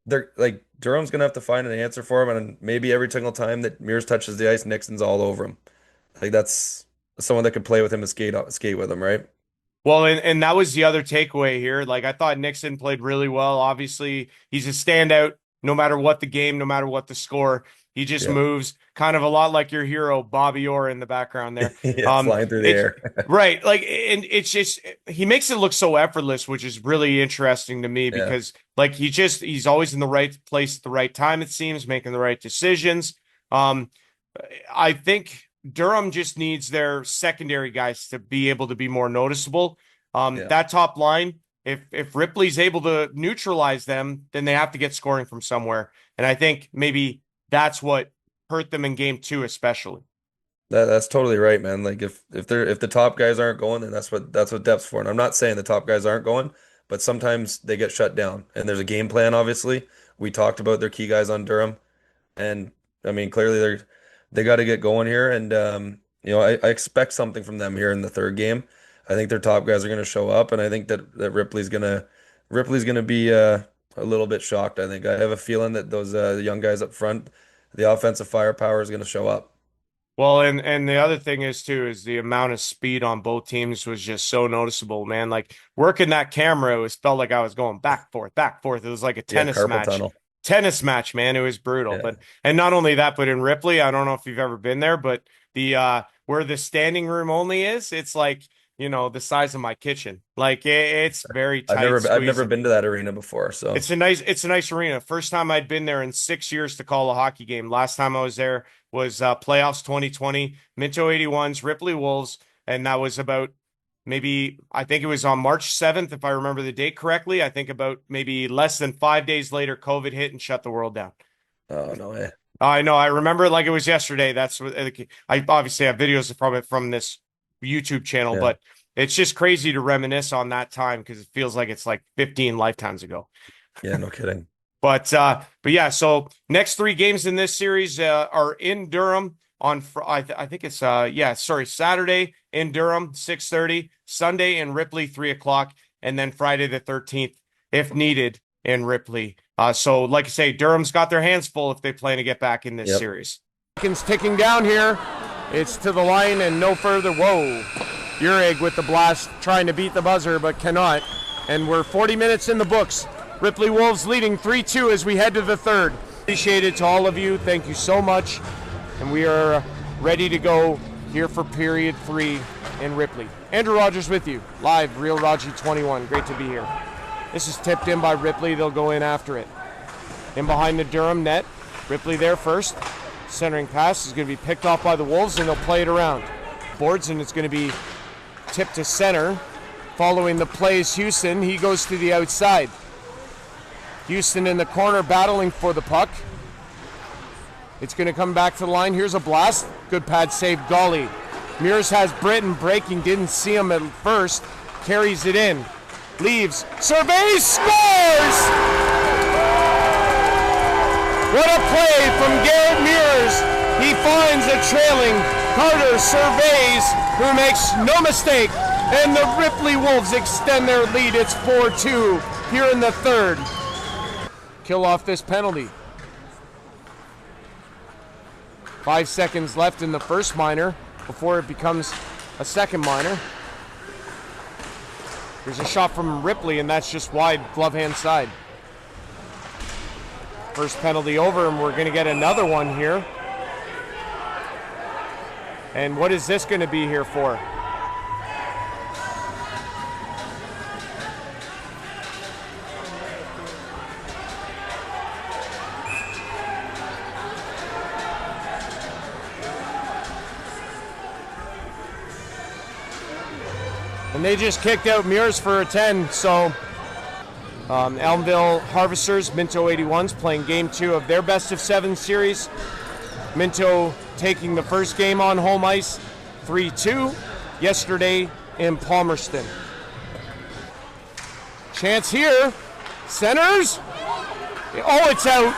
they're like Durham's gonna have to find an answer for him, and maybe every single time that Muirs touches the ice, Nixon's all over him. Like that's someone that could play with him and skate with him, right? Well, and that was the other takeaway here. Like I thought Nixon played really well. Obviously, he's a standout no matter what the game, no matter what the score. He just moves kind of a lot like your hero, Bobby Orr, in the background there. Flying through the air. Right. Like, and it's just, he makes it look so effortless, which is really interesting to me because like he's always in the right place at the right time, it seems, making the right decisions. I think Durham just needs their secondary guys to be able to be more noticeable. That top line, if Ripley's able to neutralize them, then they have to get scoring from somewhere. And I think maybe that's what hurt them in game two, especially. That's totally right, man. Like if the top guys aren't going, then that's what depth's for. And I'm not saying the top guys aren't going, but sometimes they get shut down. And there's a game plan, obviously. We talked about their key guys on Durham. And I mean, clearly they got to get going here. And I expect something from them here in the third game. I think their top guys are going to show up, and I think that Ripley's going to Ripley's going to be a little bit shocked, I think. I have a feeling that those young guys up front, the offensive firepower is going to show up. Well, and the other thing is too is the amount of speed on both teams was just so noticeable, man. Like working that camera, it was felt like I was going back forth, back forth. It was like a Yeah, tennis carpal match. tunnel. Tennis match, man. It was brutal. Yeah. But and not only that, but in Ripley, I don't know if you've ever been there, but the where the standing room only is, it's like, the size of my kitchen. Like it's very tight, I've never squeezing. been to that arena before, so It's a nice arena. First time I'd been there in 6 years to call a hockey game. Last time I was there was playoffs 2020, Minto 81s, Ripley Wolves, and that was about maybe I think it was on March 7th, if I remember the date correctly. I think about maybe less than 5 days later, COVID hit and shut the world down. oh no way. I know. I remember it like it was yesterday. That's what I obviously have videos from it from this YouTube channel, Yeah. but it's just crazy to reminisce on that time because it feels like it's like 15 lifetimes ago. Yeah, no kidding. But yeah, so next three games in this series are in Durham on I think it's Saturday in Durham 6:30, Sunday in Ripley 3 o'clock, and then Friday the 13th if needed in Ripley. So like I say, Durham's got their hands full if they plan to get back in this Yep. series. Seconds ticking down here. It's to the line and no further. Whoa. Urig with the blast, trying to beat the buzzer, but cannot. And we're 40 minutes in the books. Ripley Wolves leading 3-2 as we head to the third. Appreciate it to all of you. Thank you so much. And we are ready to go here for period 3 in Ripley. Andrew Rogers with you, live, Real Rodg 21. Great to be here. This is tipped in by Ripley. They'll go in after it. In behind the Durham net. Ripley there first. Centering pass is going to be picked off by the Wolves, and they'll play it around. Boards, and it's going to be tipped to center. Following the play is Houston. He goes to the outside. Houston in the corner battling for the puck. It's going to come back to the line. Here's a blast. Good pad save, Goalie. Mears has Britton breaking. Didn't see him at first. Carries it in. Leaves. Surveys. Scores! What a play from Garrett Mears. He finds a trailing Carter Surveys, who makes no mistake. And the Ripley Wolves extend their lead. It's 4-2 here in the third. Kill off this penalty. 5 seconds left in the first minor before it becomes a second minor. There's a shot from Ripley, and that's just wide, glove hand side. First penalty over, and we're going to get another one here. And what is this going to be here for? And they just kicked out Mears for a 10, so Elmville Harvesters, Minto 81s, playing game 2 of their best of 7 series. Minto taking the first game on home ice, 3-2, yesterday in Palmerston. Chance here, centers, oh, it's out.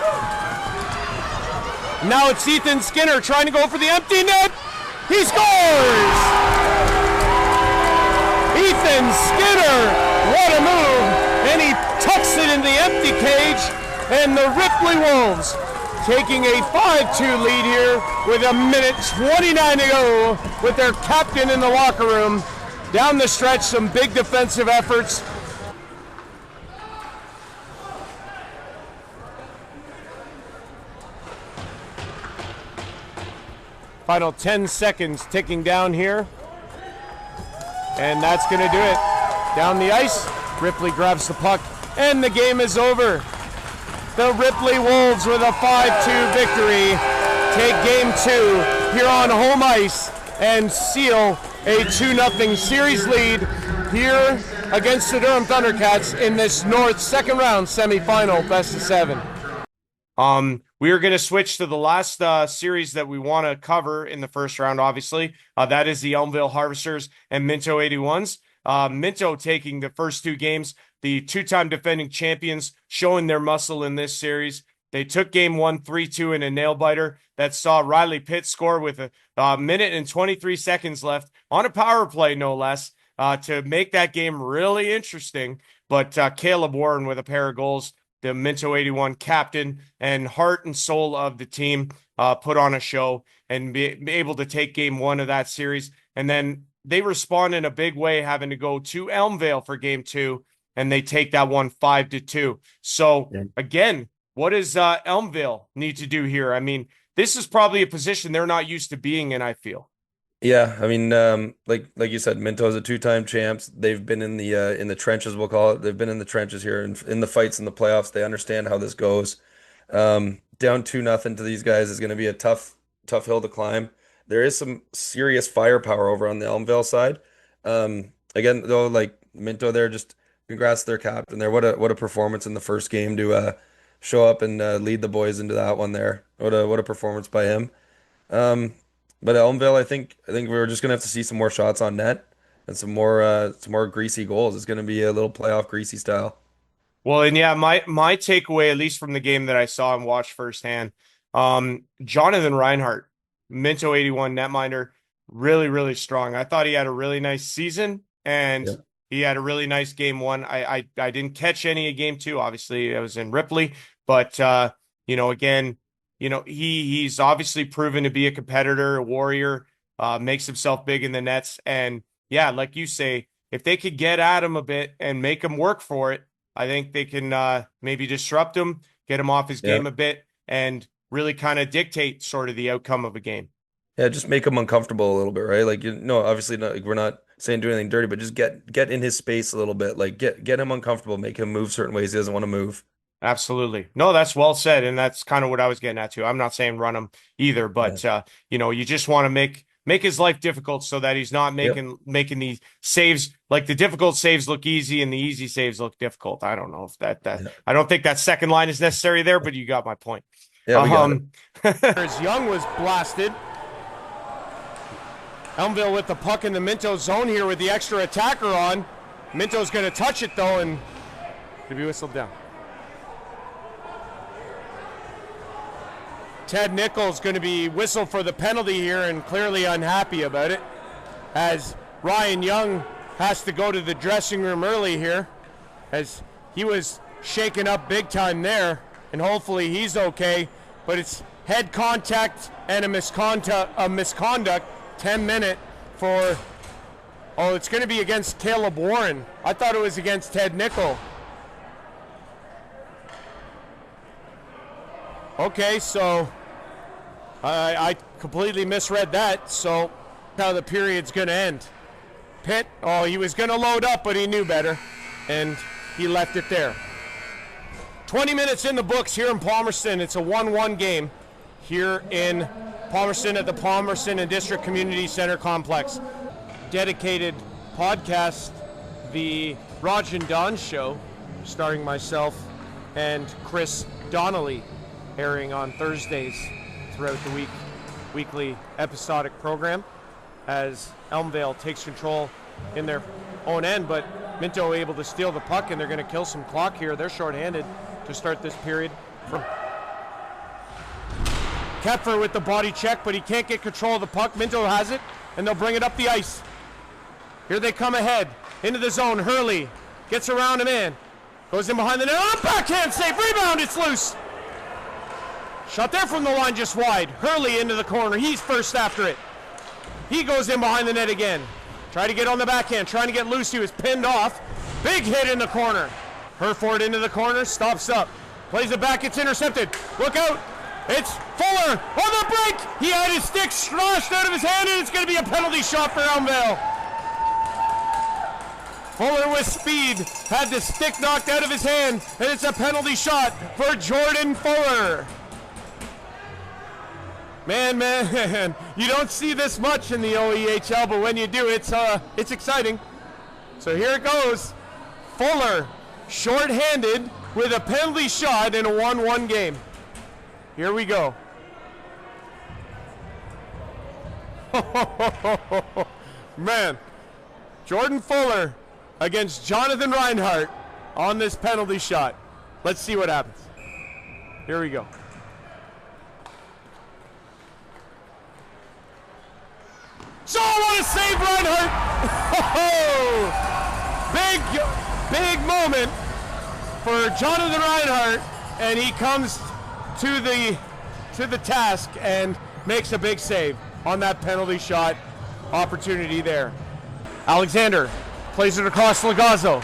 Now it's Ethan Skinner trying to go for the empty net, he scores! Ethan Skinner, what a move, and he tucks it in the empty cage, and the Ripley Wolves taking a 5-2 lead here with 1:29 to go with their captain in the locker room. Down the stretch, some big defensive efforts. Final 10 seconds ticking down here. And that's going to do it. Down the ice, Ripley grabs the puck, and the game is over. The Ripley Wolves with a 5-2 victory take game 2 here on home ice and seal a 2-0 series lead here against the Durham Thundercats in this North second round semifinal best of 7. We are going to switch to the last series that we want to cover in the first round, obviously. That is the Elmville Harvesters and Minto 81s. Minto taking the first 2 games, the 2-time defending champions showing their muscle in this series. They took game 1 3-2 in a nail biter that saw Riley Pitt score with a minute and 23 seconds left on a power play, no less, to make that game really interesting. But Caleb Warren with a pair of goals, the Minto 81 captain and heart and soul of the team, put on a show and be able to take game one of that series. And then they respond in a big way, having to go to Elmvale for game two, and they take that one 5-2. So again, what does Elmvale need to do here? I mean, this is probably a position they're not used to being in, I feel. Yeah, I mean, like you said, Minto's a two-time champs. They've been in the trenches, we'll call it. They've been in the trenches here in the fights in the playoffs. They understand how this goes. Down 2-0 to these guys is going to be a tough hill to climb. There is some serious firepower over on the Elmvale side. Again, though, like Minto there, just congrats to their captain there. What a performance in the first game to show up and lead the boys into that one there. What a performance by him. But Elmvale, I think we're just gonna have to see some more shots on net and some more greasy goals. It's gonna be a little playoff greasy style. Well, and yeah, my takeaway, at least from the game that I saw and watched firsthand, Jonathan Reinhardt, Minto 81 netminder, really, really strong. I thought he had a really nice season, and Yeah. he had a really nice game one. I didn't catch any of game two. Obviously, I was in Ripley, but again, he's obviously proven to be a competitor, a warrior, makes himself big in the nets. And yeah, like you say, if they could get at him a bit and make him work for it, I think they can maybe disrupt him, get him off his game a bit, and really kind of dictate sort of the outcome of a game. Yeah, just make him uncomfortable a little bit, right? Like obviously not, like, we're not saying do anything dirty, but just get in his space a little bit. Like get him uncomfortable, make him move certain ways he doesn't want to move. Absolutely. No, that's well said. And that's kind of what I was getting at too. I'm not saying run him either, but you just want to make his life difficult so that he's not making the saves, like the difficult saves look easy and the easy saves look difficult. I don't know if I don't think that second line is necessary there, but you got my point. Yeah, we got it. As Young was blasted. Elmvale with the puck in the Minto zone here with the extra attacker on. Minto's going to touch it though and to be whistled down. Ted Nichols going to be whistled for the penalty here and clearly unhappy about it, as Ryan Young has to go to the dressing room early here, as he was shaken up big time there, and hopefully he's okay. But it's head contact and a misconduct 10-minute for, it's going to be against Caleb Warren. I thought it was against Ted Nichols. Okay, so I completely misread that. So how the period's going to end. Pitt, he was going to load up, but he knew better, and he left it there. 20 minutes in the books here in Palmerston. It's a 1-1 game here in Palmerston at the Palmerston and District Community Center Complex. Dedicated podcast, the Rodg and Don Show, starring myself and Chris Donnelly, airing on Thursdays throughout the week, weekly episodic program as Elmvale takes control in their own end, but Minto able to steal the puck, and they're going to kill some clock here. They're shorthanded to start this period. Kepfer with the body check, but he can't get control of the puck. Minto has it, and they'll bring it up the ice. Here they come ahead into the zone. Hurley gets around him in, goes in behind the net. Oh, backhand save, rebound, it's loose. Shot there from the line just wide. Hurley into the corner. He's first after it. He goes in behind the net again. Try to get on the backhand. Trying to get loose. He was pinned off. Big hit in the corner. Herford into the corner. Stops up. Plays it back. It's intercepted. Look out. It's Fuller on the break. He had his stick slashed out of his hand, and it's going to be a penalty shot for Elmvale. Fuller with speed had the stick knocked out of his hand, and it's a penalty shot for Jordan Fuller. Man, you don't see this much in the OEHL, but when you do, it's exciting. So here it goes. Fuller, short-handed, with a penalty shot in a 1-1 game. Here we go. Man, Jordan Fuller against Jonathan Reinhardt on this penalty shot. Let's see what happens. Here we go. So what a save, Reinhardt! big moment for Jonathan Reinhardt, and he comes to the task and makes a big save on that penalty shot opportunity there. Alexander plays it across Lagazzo.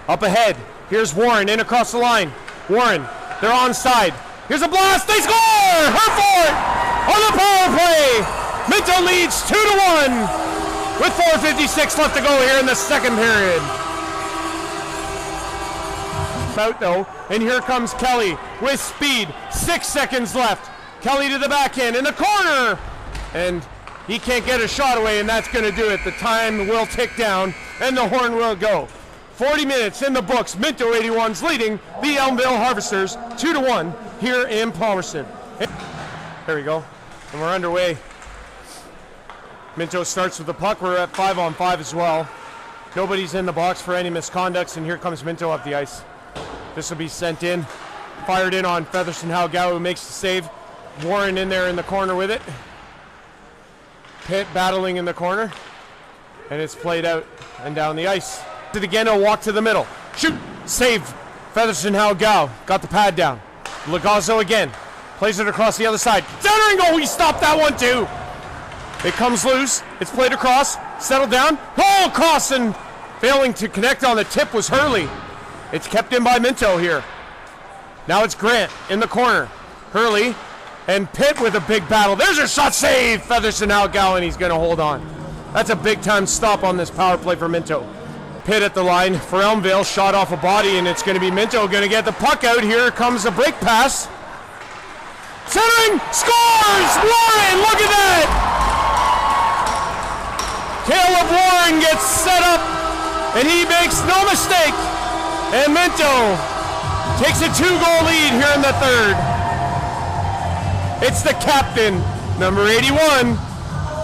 Up ahead, here's Warren in across the line. Warren, they're onside. Here's a blast, they score! Herford on the power play! Minto leads 2-1 with 4:56 left to go here in the second period. Out though, and here comes Kelly with speed. 6 seconds left. Kelly to the backhand in the corner, and he can't get a shot away, and that's going to do it. The time will tick down, and the horn will go. 40 minutes in the books. Minto 81's leading the Elmvale Harvesters 2-1 here in Palmerston. There we go, and we're underway. Minto starts with the puck. We're at 5-on-5 as well. Nobody's in the box for any misconducts, and here comes Minto up the ice. This will be sent in, fired in on Featherston Halgau, who makes the save. Warren in there in the corner with it. Pitt battling in the corner, and it's played out and down the ice. Again, he'll walk to the middle. Shoot! Save! Featherston Halgau got the pad down. Lagazzo again. Plays it across the other side. Centering! Oh, he stopped that one too! It comes loose. It's played across. Settled down. Oh, across, and failing to connect on the tip was Hurley. It's kept in by Minto here. Now it's Grant in the corner. Hurley and Pitt with a big battle. There's a shot, save! Featherston Halgau, and he's going to hold on. That's a big-time stop on this power play for Minto. Pitt at the line for Elmvale. Shot off a body, and it's going to be Minto going to get the puck out. Here comes a break pass. Centering! Scores! Warren! Look at that! Caleb Warren gets set up, and he makes no mistake. And Minto takes a 2-goal lead here in the third. It's the captain, number 81,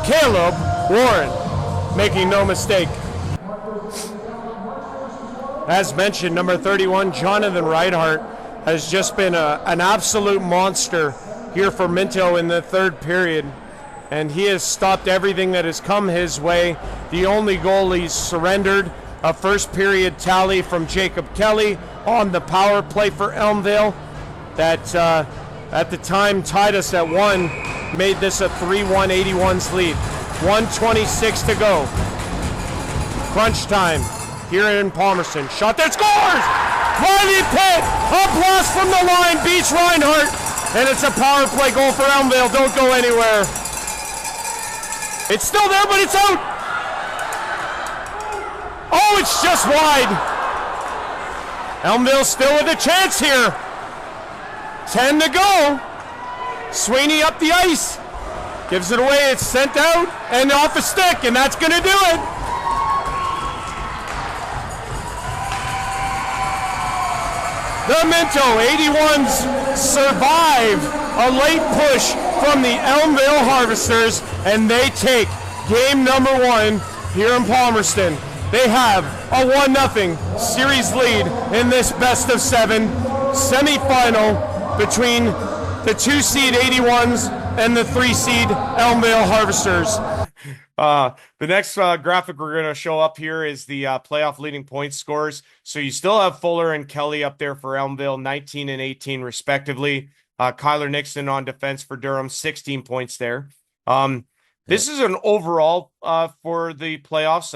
Caleb Warren, making no mistake. As mentioned, number 31, Jonathan Reinhardt, has just been an absolute monster here for Minto in the third period. And he has stopped everything that has come his way. The only goal he's surrendered, a first period tally from Jacob Kelly on the power play for Elmvale that at the time tied us at 1, made this a 3-1 81's lead. 1:26 to go. Crunch time here in Palmerston. Shot that scores! Riley Pitt, a blast from the line, beats Reinhardt, and it's a power play goal for Elmvale. Don't go anywhere. It's still there, but it's out. Oh, it's just wide. Elmvale still with a chance here. 10 to go. Sweeney up the ice. Gives it away. It's sent out and off a stick, and that's going to do it. The Minto 81s survive a late push from the Elmvale Harvesters, and they take game number 1 here in Palmerston. They have a 1-0 series lead in this best of 7 semifinal between the 2-seed 81s and the 3-seed Elmvale Harvesters. The next graphic we're going to show up here is the playoff leading point scores. So you still have Fuller and Kelly up there for Elmvale, 19 and 18 respectively. Kyler Nixon on defense for Durham, 16 points there. This is an overall for the playoffs.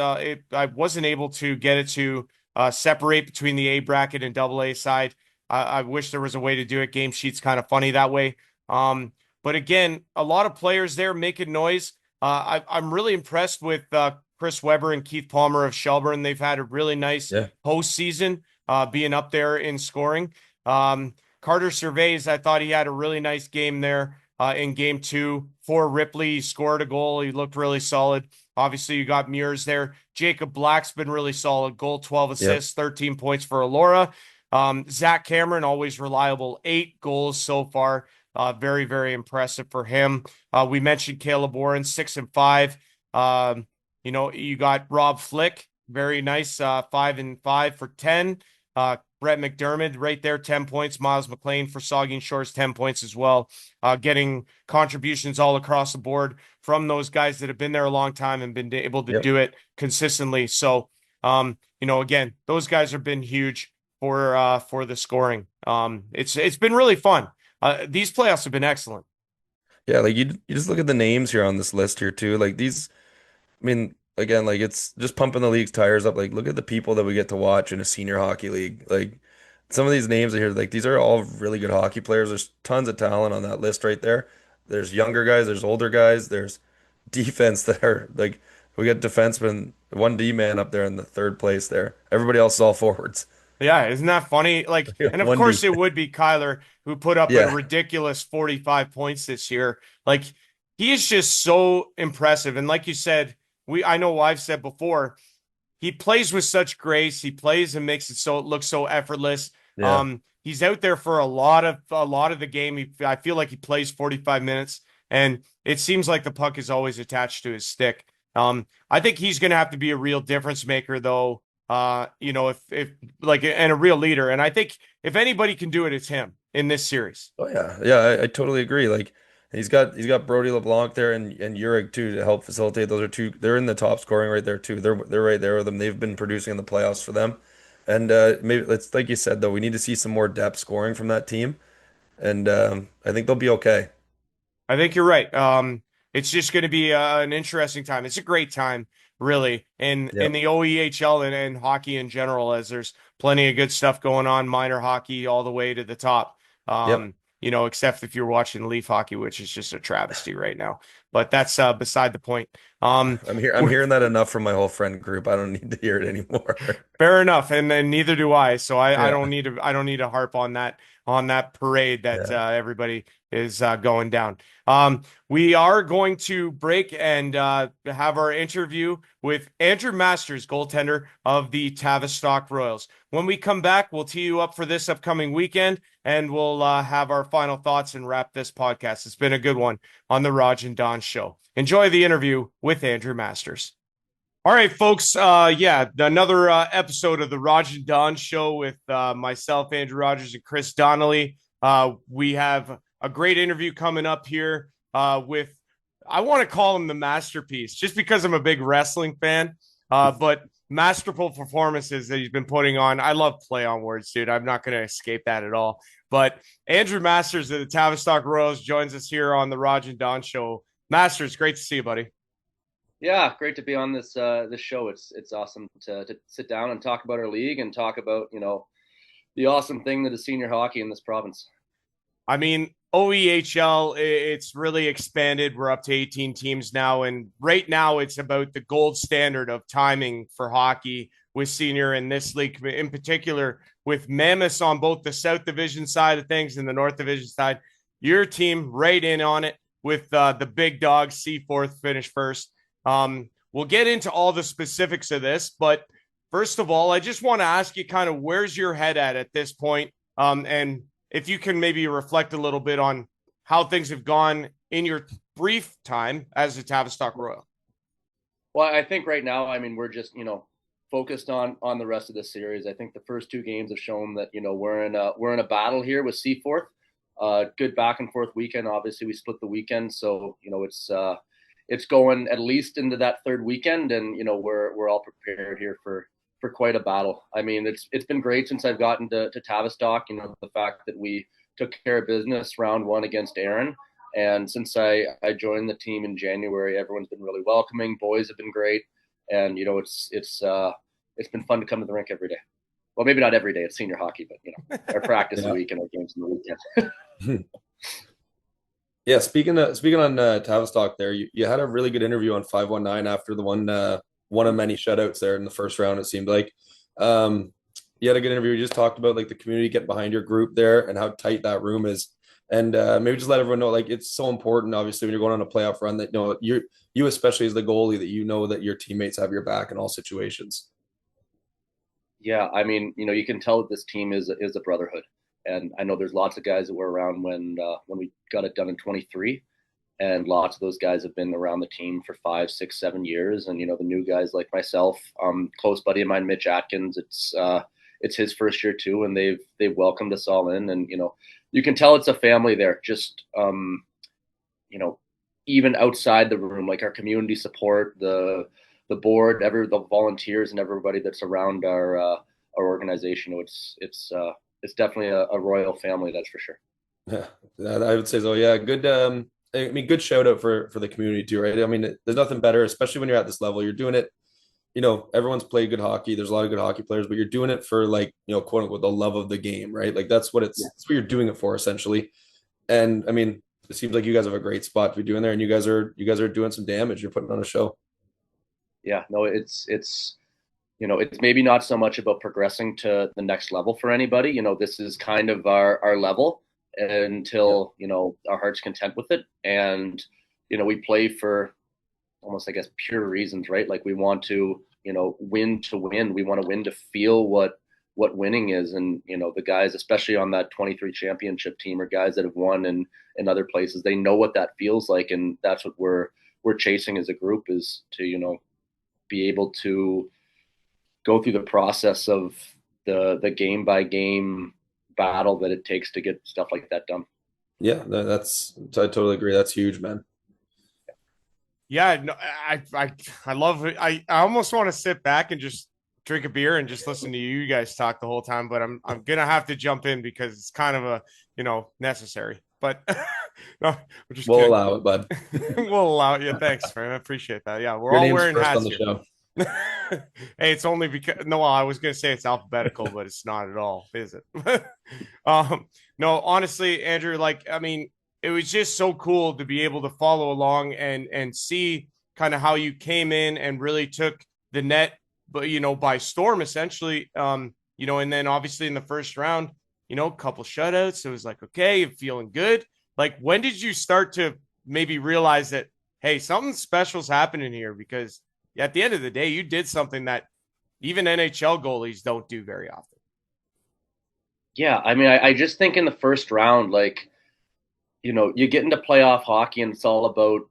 I wasn't able to get it to separate between the A bracket and AA side. I wish there was a way to do it. Game sheet's kind of funny that way. But again, a lot of players there making noise. I'm really impressed with Chris Weber and Keith Palmer of Shelburne. They've had a really nice postseason, being up there in scoring. Carter Surveys, I thought he had a really nice game there in game 2 for Ripley. He scored a goal. He looked really solid. Obviously, you got Mears there. Jacob Black's been really solid. Goal, 12 assists, 13 points for Elora. Zach Cameron, always reliable, 8 goals so far. Very, very impressive for him. We mentioned Caleb Warren, 6 and 5. You got Rob Flick, very nice, 5 and 5 for 10. Brett McDermott right there, 10 points. Miles McLean for Saugeen Shores, 10 points as well. Getting contributions all across the board from those guys that have been there a long time and been able to do it consistently. So Again, those guys have been huge for the scoring. It's been really fun. These playoffs have been excellent. Yeah, like you just look at the names here on this list here too. Like these, I mean, again, like it's just pumping the league's tires up. Like look at the people that we get to watch in a senior hockey league. Like some of these names here, like these are all really good hockey players. There's tons of talent on that list right there. There's younger guys, there's older guys, there's defense that are like we got defenseman, one D man up there in the third place there. Everybody else is all forwards. Yeah, isn't that funny? Like, and of One D. course it would be Kyler who put up a Yeah. ridiculous 45 points this year. Like, he is just so impressive. And like you said, I know I've said before, he plays with such grace. He plays and makes it look so effortless. Yeah. He's out there for a lot of the game. I feel like he plays 45 minutes, and it seems like the puck is always attached to his stick. I think he's going to have to be a real difference maker, though. If like, and a real leader. And I think if anybody can do it, it's him in this series. Oh yeah. Yeah, I totally agree. Like he's got Brody LeBlanc there and Uric too to help facilitate. Those are two, they're in the top scoring right there too. They're right there with them. They've been producing in the playoffs for them. And maybe it's like you said though, we need to see some more depth scoring from that team. And I think they'll be okay. I think you're right. It's just going to be an interesting time. It's a great time, really, in Yep. the OEHL and hockey in general, as there's plenty of good stuff going on, minor hockey all the way to the top. Yep. Except if you're watching Leaf hockey, which is just a travesty right now. But that's beside the point. I'm hearing that enough from my whole friend group. I don't need to hear it anymore. Fair enough, and then neither do I. So I Yeah. don't need to harp on that parade that Yeah. everybody is going down. We are going to break and have our interview with Andrew Masters, goaltender of the Tavistock Royals. When we come back, we'll tee you up for this upcoming weekend, and we'll have our final thoughts and wrap this podcast. It's been a good one on the Rodg and Don Show. Enjoy the interview with Andrew Masters. All right, folks. Another episode of the Rodg and Don Show with myself, Andrew Rogers, and Chris Donnelly. We have a great interview coming up here with, I want to call him the masterpiece, just because I'm a big wrestling fan, but masterful performances that he's been putting on. I love play on words, dude. I'm not going to escape that at all. But Andrew Masters of the Tavistock Royals joins us here on the Rodg and Don Show. Masters, great to see you, buddy. Yeah, great to be on this show. It's awesome to sit down and talk about our league and talk about the awesome thing that is senior hockey in this province. I mean, OEHL, it's really expanded. We're up to 18 teams now, and right now it's about the gold standard of timing for hockey with senior in this league, in particular with Mammoths on both the South Division side of things and the North Division side. Your team right in on it with the big dogs, Seaforth finish first. We'll get into all the specifics of this, but first of all, I just want to ask you kind of where's your head at this point, and if you can maybe reflect a little bit on how things have gone in your brief time as a Tavistock Royal. Well, I think right now, I mean, we're just focused on the rest of the series. I think the first two games have shown that we're in a battle here with Seaforth. Good back and forth weekend. Obviously, we split the weekend, so it's going at least into that third weekend, and we're all prepared here for quite a battle. I mean, it's been great since I've gotten to Tavistock. The fact that we took care of business round one against Aaron, and since I joined the team in January, everyone's been really welcoming. Boys have been great, and it's been fun to come to the rink every day. Well, maybe not every day. It's senior hockey, but our practice week and our games in the weekend. Yeah, speaking on Tavistock there, you had a really good interview on 519 after the one of many shutouts there in the first round, it seemed like. You had a good interview. You just talked about like the community getting behind your group there and how tight that room is. And maybe just let everyone know, like, it's so important, obviously, when you're going on a playoff run that you especially as the goalie, that that your teammates have your back in all situations. Yeah, I mean, you can tell that this team is a brotherhood. And I know there's lots of guys that were around when we got it done in 23, and lots of those guys have been around the team for 5, 6, 7 years. And the new guys like myself, close buddy of mine, Mitch Atkins, it's his first year too, and they've welcomed us all in, and you can tell it's a family there. Just even outside the room, like our community support, the the board, the volunteers, and everybody that's around our organization. It's definitely a royal family, that's for sure. Yeah, I would say so. Yeah, good. I mean, good shout out for the community too, right? I mean, there's nothing better, especially when you're at this level. You're doing it. Everyone's played good hockey. There's a lot of good hockey players, but you're doing it for, like, quote unquote, the love of the game, right? Like that's what you're doing it for, essentially. And I mean, it seems like you guys have a great spot to be doing there, and you guys are doing some damage. You're putting on a show. Yeah, no, it's maybe not so much about progressing to the next level for anybody. This is kind of our level until, our heart's content with it. And, we play for almost, I guess, pure reasons, right? Like, we want to, win to win. We want to win to feel what winning is. And, the guys, especially on that 23 championship team, are guys that have won in other places. They know what that feels like. And that's what we're chasing as a group, is to, be able to go through the process of the game by game battle that it takes to get stuff like that done. Yeah, I totally agree. That's huge, man. Yeah, no, I love it. I almost want to sit back and just drink a beer and just listen to you guys talk the whole time, but I'm gonna have to jump in because it's kind of a necessary. But no, I'm just We'll kidding. allow it, bud. We'll allow it. Yeah, thanks, man. I appreciate that. Yeah, we're Your all name's wearing first hats on the here. show. Hey, it's only because I was gonna say it's alphabetical, but it's not at all, is it? No, honestly, Andrew, like, I mean, it was just so cool to be able to follow along and see kind of how you came in and really took the net, but by storm, essentially. And then obviously in the first round, a couple shutouts. It was like, okay, you're feeling good. Like, when did you start to maybe realize that, hey, something special's happening here? Because at the end of the day, you did something that even NHL goalies don't do very often. Yeah, I mean, I just think in the first round, like, you get into playoff hockey and it's all about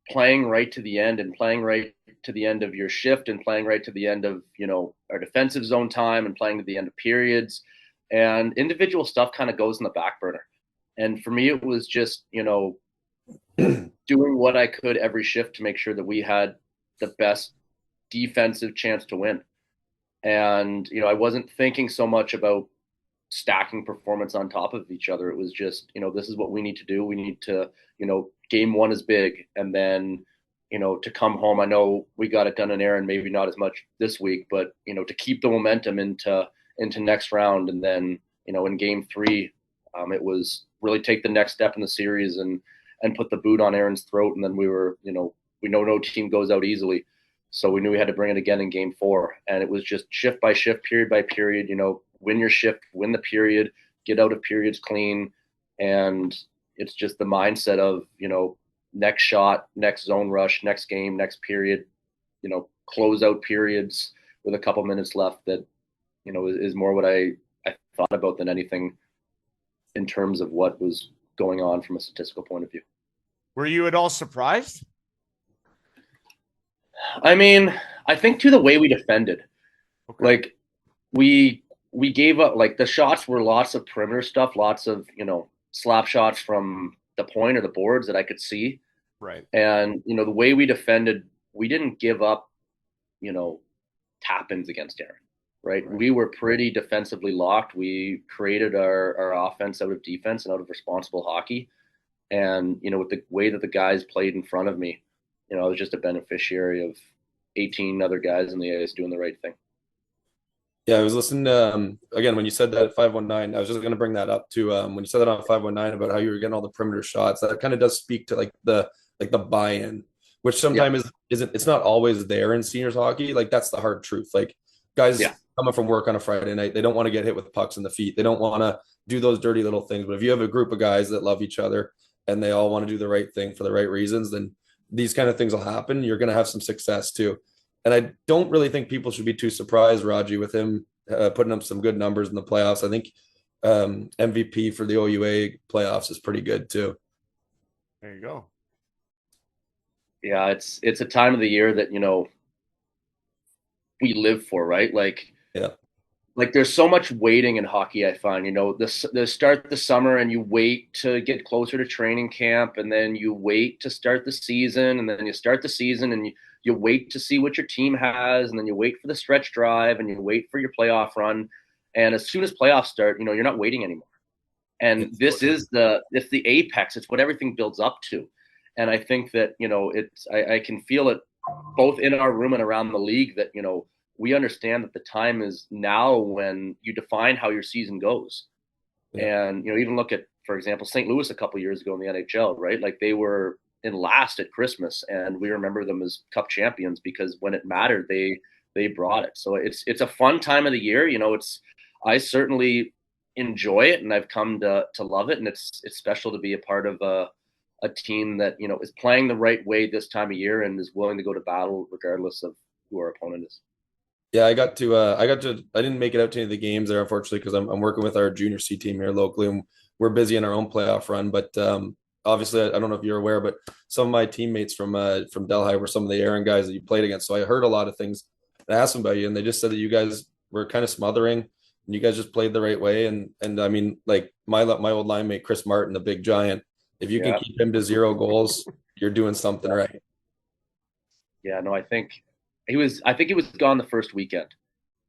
playing right to the end and playing right to the end of your shift and playing right to the end of, our defensive zone time and playing to the end of periods. And individual stuff kind of goes in the back burner. And for me, it was just, doing what I could every shift to make sure that we had the best defensive chance to win. And, I wasn't thinking so much about stacking performance on top of each other. It was just, this is what we need to do. We need to, game one is big. And then, to come home, I know we got it done in Aaron, maybe not as much this week, but, to keep the momentum into next round. And then, in game three, it was really take the next step in the series and put the boot on Aaron's throat. And then we were, we know no team goes out easily. So we knew we had to bring it again in game four. And it was just shift by shift, period by period, win your shift, win the period, get out of periods clean. And it's just the mindset of, next shot, next zone rush, next game, next period, close out periods with a couple minutes left that, is more what I thought about than anything in terms of what was going on from a statistical point of view. Were you at all surprised? I mean, I think to the way we defended, Okay. like we gave up, like the shots were lots of perimeter stuff, lots of, slap shots from the point or the boards that I could see. Right. And, the way we defended, we didn't give up, tap-ins against Aaron, right? We were pretty defensively locked. We created our offense out of defense and out of responsible hockey. And, with the way that the guys played in front of me, I was just a beneficiary of 18 other guys in the ice doing the right thing. Yeah, I was listening to, again, when you said that at 519, I was just going to bring that up too. When you said that on 519 about how you were getting all the perimeter shots, that kind of does speak to like the buy-in, which sometimes isn't, it's not always there in seniors hockey. Like, that's the hard truth. Like, guys coming from work on a Friday night, they don't want to get hit with pucks in the feet. They don't want to do those dirty little things. But if you have a group of guys that love each other and they all want to do the right thing for the right reasons, then these kind of things will happen. You're going to have some success too. And I don't really think people should be too surprised, Rodg, with him putting up some good numbers in the playoffs. I think MVP for the OUA playoffs is pretty good too. There you go. Yeah, it's a time of the year that, we live for, right? Like like there's so much waiting in hockey. I find, the start the summer and you wait to get closer to training camp, and then you wait to start the season, and then you start the season and you wait to see what your team has, and then you wait for the stretch drive, and you wait for your playoff run. And as soon as playoffs start, you're not waiting anymore. And it's the apex. It's what everything builds up to. And I think that, I can feel it both in our room and around the league that, we understand that the time is now when you define how your season goes. Yeah. And, even look at, for example, St. Louis a couple of years ago in the NHL, right? Like they were in last at Christmas, and we remember them as Cup champions because when it mattered, they brought it. So it's a fun time of the year. I certainly enjoy it, and I've come to love it. And it's special to be a part of a team that, is playing the right way this time of year and is willing to go to battle regardless of who our opponent is. Yeah, I didn't make it out to any of the games there, unfortunately, because I'm working with our junior C team here locally, and we're busy in our own playoff run. But obviously, I don't know if you're aware, but some of my teammates from Delhi were some of the Aaron guys that you played against. So I heard a lot of things. I asked them about you, and they just said that you guys were kind of smothering, and you guys just played the right way. And I mean, like my old line mate Chris Martin, the big giant, if you can keep him to 0 goals, you're doing something right. Yeah, no, I think he was gone the first weekend.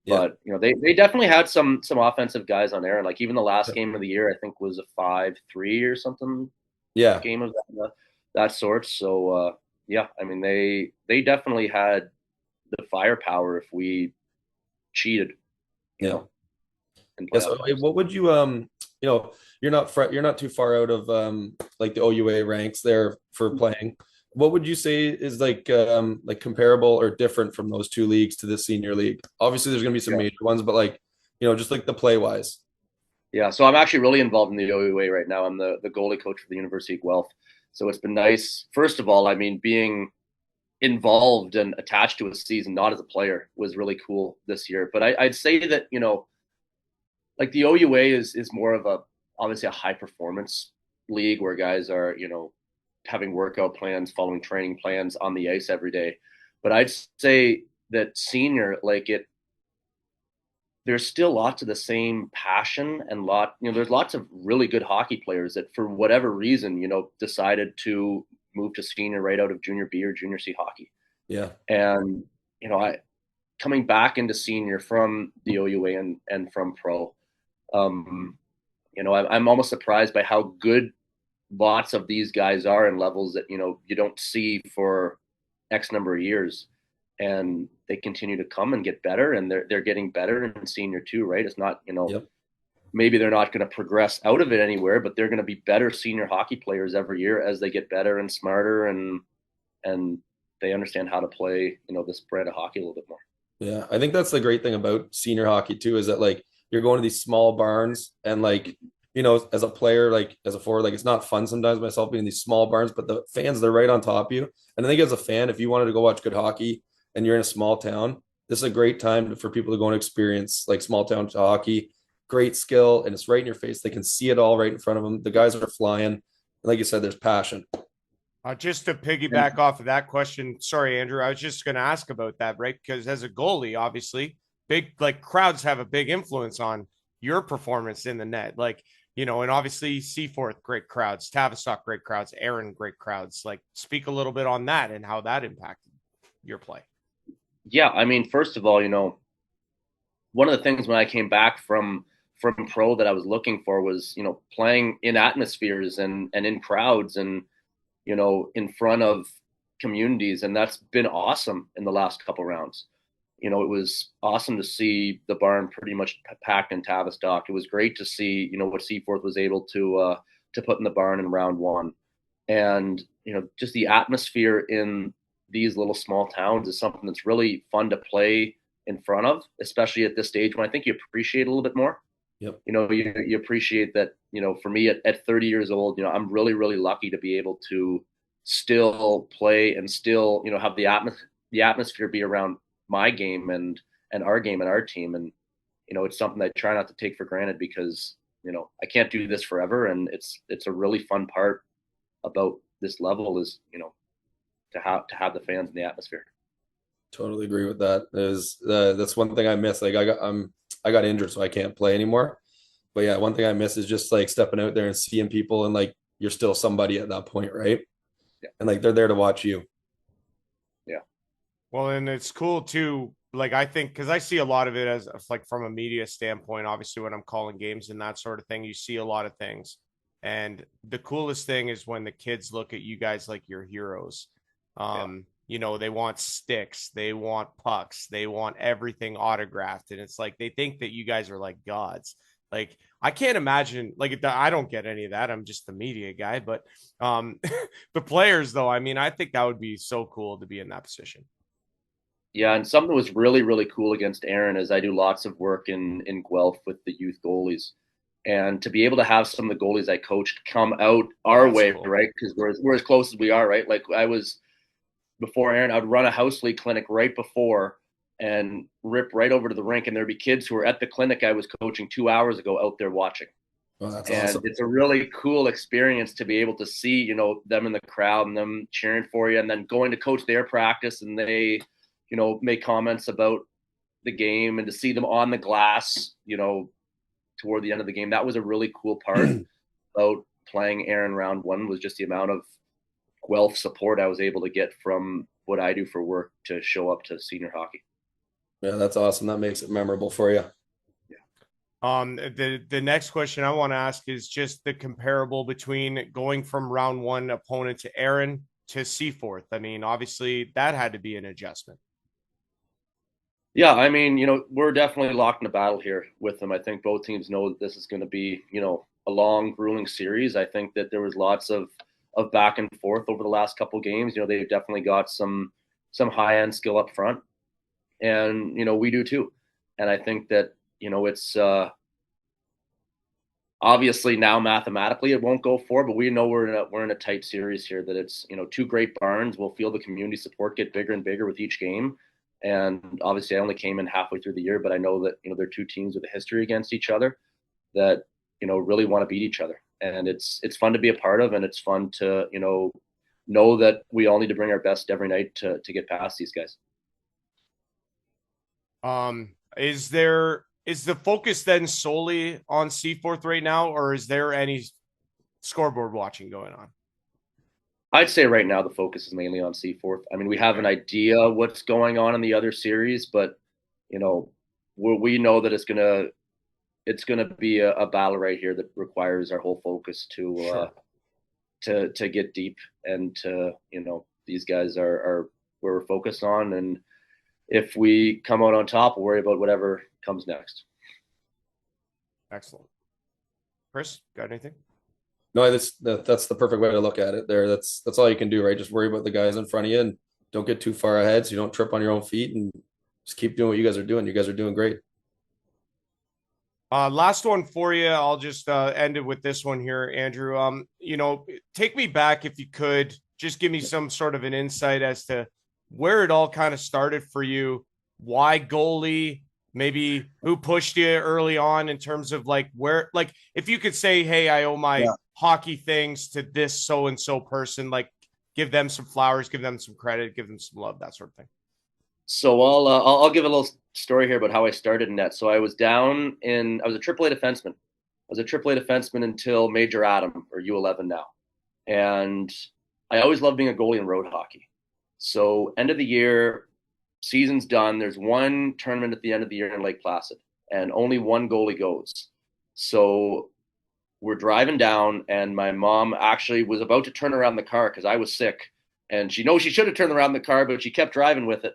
But they definitely had some offensive guys on there, and like even the last game of the year I think was a 5-3 or something. Yeah, game of that sort. So I mean they definitely had the firepower if we cheated. You know. So what would you you're not too far out of like the OUA ranks there for playing. What would you say is like comparable or different from those two leagues to the senior league? Obviously, there's going to be some major ones, but like, just like the play wise. Yeah, so I'm actually really involved in the OUA right now. I'm the goalie coach for the University of Guelph. So it's been nice. First of all, I mean, being involved and attached to a season, not as a player, was really cool this year. But I'd say that, like the OUA is more of obviously a high performance league where guys are, having workout plans, following training plans on the ice every day. But I'd say that senior, there's still lots of the same passion and there's lots of really good hockey players that for whatever reason, decided to move to senior right out of junior B or junior C hockey. Yeah. And, coming back into senior from the OUA and from pro, I'm almost surprised by how good lots of these guys are in levels that, you don't see for X number of years, and they continue to come and get better, and they're getting better in senior too, right? It's not, maybe they're not going to progress out of it anywhere, but they're going to be better senior hockey players every year as they get better and smarter and they understand how to play, this brand of hockey a little bit more. Yeah. I think that's the great thing about senior hockey too, is that like you're going to these small barns and like, as a player, like as a forward, like it's not fun sometimes myself being in these small barns, but the fans, they're right on top of you. And I think as a fan, if you wanted to go watch good hockey and you're in a small town, this is a great time for people to go and experience like small town hockey, great skill. And it's right in your face. They can see it all right in front of them. The guys are flying. And like you said, there's passion. Just to piggyback off of that question. Sorry, Andrew. I was just going to ask about that, right? Because as a goalie, obviously big, like crowds have a big influence on your performance in the net. Like, and obviously Seaforth, great crowds, Tavistock, great crowds, Aaron, great crowds. Like, speak a little bit on that and how that impacted your play. Yeah. I mean, first of all, one of the things when I came back from pro that I was looking for was, playing in atmospheres and in crowds and, in front of communities. And that's been awesome in the last couple rounds. It was awesome to see the barn pretty much packed in Tavistock. It was great to see, what Seaforth was able to put in the barn in round one. And, just the atmosphere in these little small towns is something that's really fun to play in front of, especially at this stage when I think you appreciate it a little bit more. Yep. You appreciate that, for me at 30 years old, I'm really, really lucky to be able to still play and still, have the atmosphere be around my game and our game and our team. And, it's something I try not to take for granted because, I can't do this forever. And it's a really fun part about this level is, to have the fans in the atmosphere. Totally agree with that. That's one thing I miss. Like I'm I got injured, so I can't play anymore. But yeah, one thing I miss is just like stepping out there and seeing people, and like you're still somebody at that point, right? Yeah. And like they're there to watch you. Yeah. Well, and it's cool too. Like I think because I see a lot of it as like from a media standpoint. Obviously, when I'm calling games and that sort of thing, you see a lot of things. And the coolest thing is when the kids look at you guys like your heroes. You know, they want sticks, they want pucks, they want everything autographed, and it's like they think that you guys are like gods. Like I can't imagine. Like I don't get any of that. I'm just the media guy, but the players though. I mean, I think that would be so cool to be in that position. Yeah, and something that was really, really cool against Aaron is I do lots of work in Guelph with the youth goalies. And to be able to have some of the goalies I coached come out our That's way, cool. right? Because we're as close as we are, right? Like I was before Aaron, I'd run a house league clinic right before and rip right over to the rink. And there'd be kids who were at the clinic I was coaching 2 hours ago out there watching. Oh, that's And awesome. it's a really cool experience to be able to see, you know, them in the crowd and them cheering for you, and then going to coach their practice and they, you know, make comments about the game, and to see them on the glass, you know, toward the end of the game. That was a really cool part about playing Aaron round one, was just the amount of Guelph support I was able to get from what I do for work to show up to senior hockey. Yeah, that's awesome. That makes it memorable for you. The next question I want to ask is just the comparable between going from round one opponent to Aaron to Seaforth. I mean, obviously that had to be an adjustment. Yeah, I mean, you know, we're definitely locked in a battle here with them. I think both teams know that this is going to be, you know, a long, grueling series. I think that there was lots of back and forth over the last couple of games. You know, they've definitely got some high end skill up front, and you know, we do too. And I think that, you know, it's obviously now mathematically it won't go for, but we know we're in a tight series here. That it's, you know, two great barns. We'll feel the community support get bigger and bigger with each game. And obviously, I only came in halfway through the year, but I know that, you know, they're two teams with a history against each other that, you know, really want to beat each other. And it's fun to be a part of, and it's fun to, you know that we all need to bring our best every night to get past these guys. Is the focus then solely on Seaforth right now, or is there any scoreboard watching going on? I'd say right now the focus is mainly on Seaforth. I mean, we have an idea what's going on in the other series, but you know, we know that it's gonna be a battle right here that requires our whole focus to to get deep, and to, you know, these guys are where we're focused on, and if we come out on top, we'll worry about whatever comes next. Excellent. Chris, got anything? No, that's the perfect way to look at it there. That's all you can do, right? Just worry about the guys in front of you and don't get too far ahead so you don't trip on your own feet, and just keep doing what you guys are doing. You guys are doing great. Last one for you. I'll just end it with this one here, Andrew. You know, take me back if you could. Just give me some sort of an insight as to where it all kind of started for you. Why goalie? Maybe who pushed you early on in terms of like where, like if you could say, hey, I owe my hockey things to this so and so person, like give them some flowers, give them some credit, give them some love, that sort of thing. So I'll give a little story here about how I started in net. So I was I was a AAA defenseman. I was a AAA defenseman until Major Adam, or U11 now. And I always loved being a goalie in road hockey. So end of the year, season's done. There's one tournament at the end of the year in Lake Placid, and only one goalie goes. So we're driving down, and my mom actually was about to turn around the car because I was sick. And she knows she should have turned around the car, but she kept driving with it.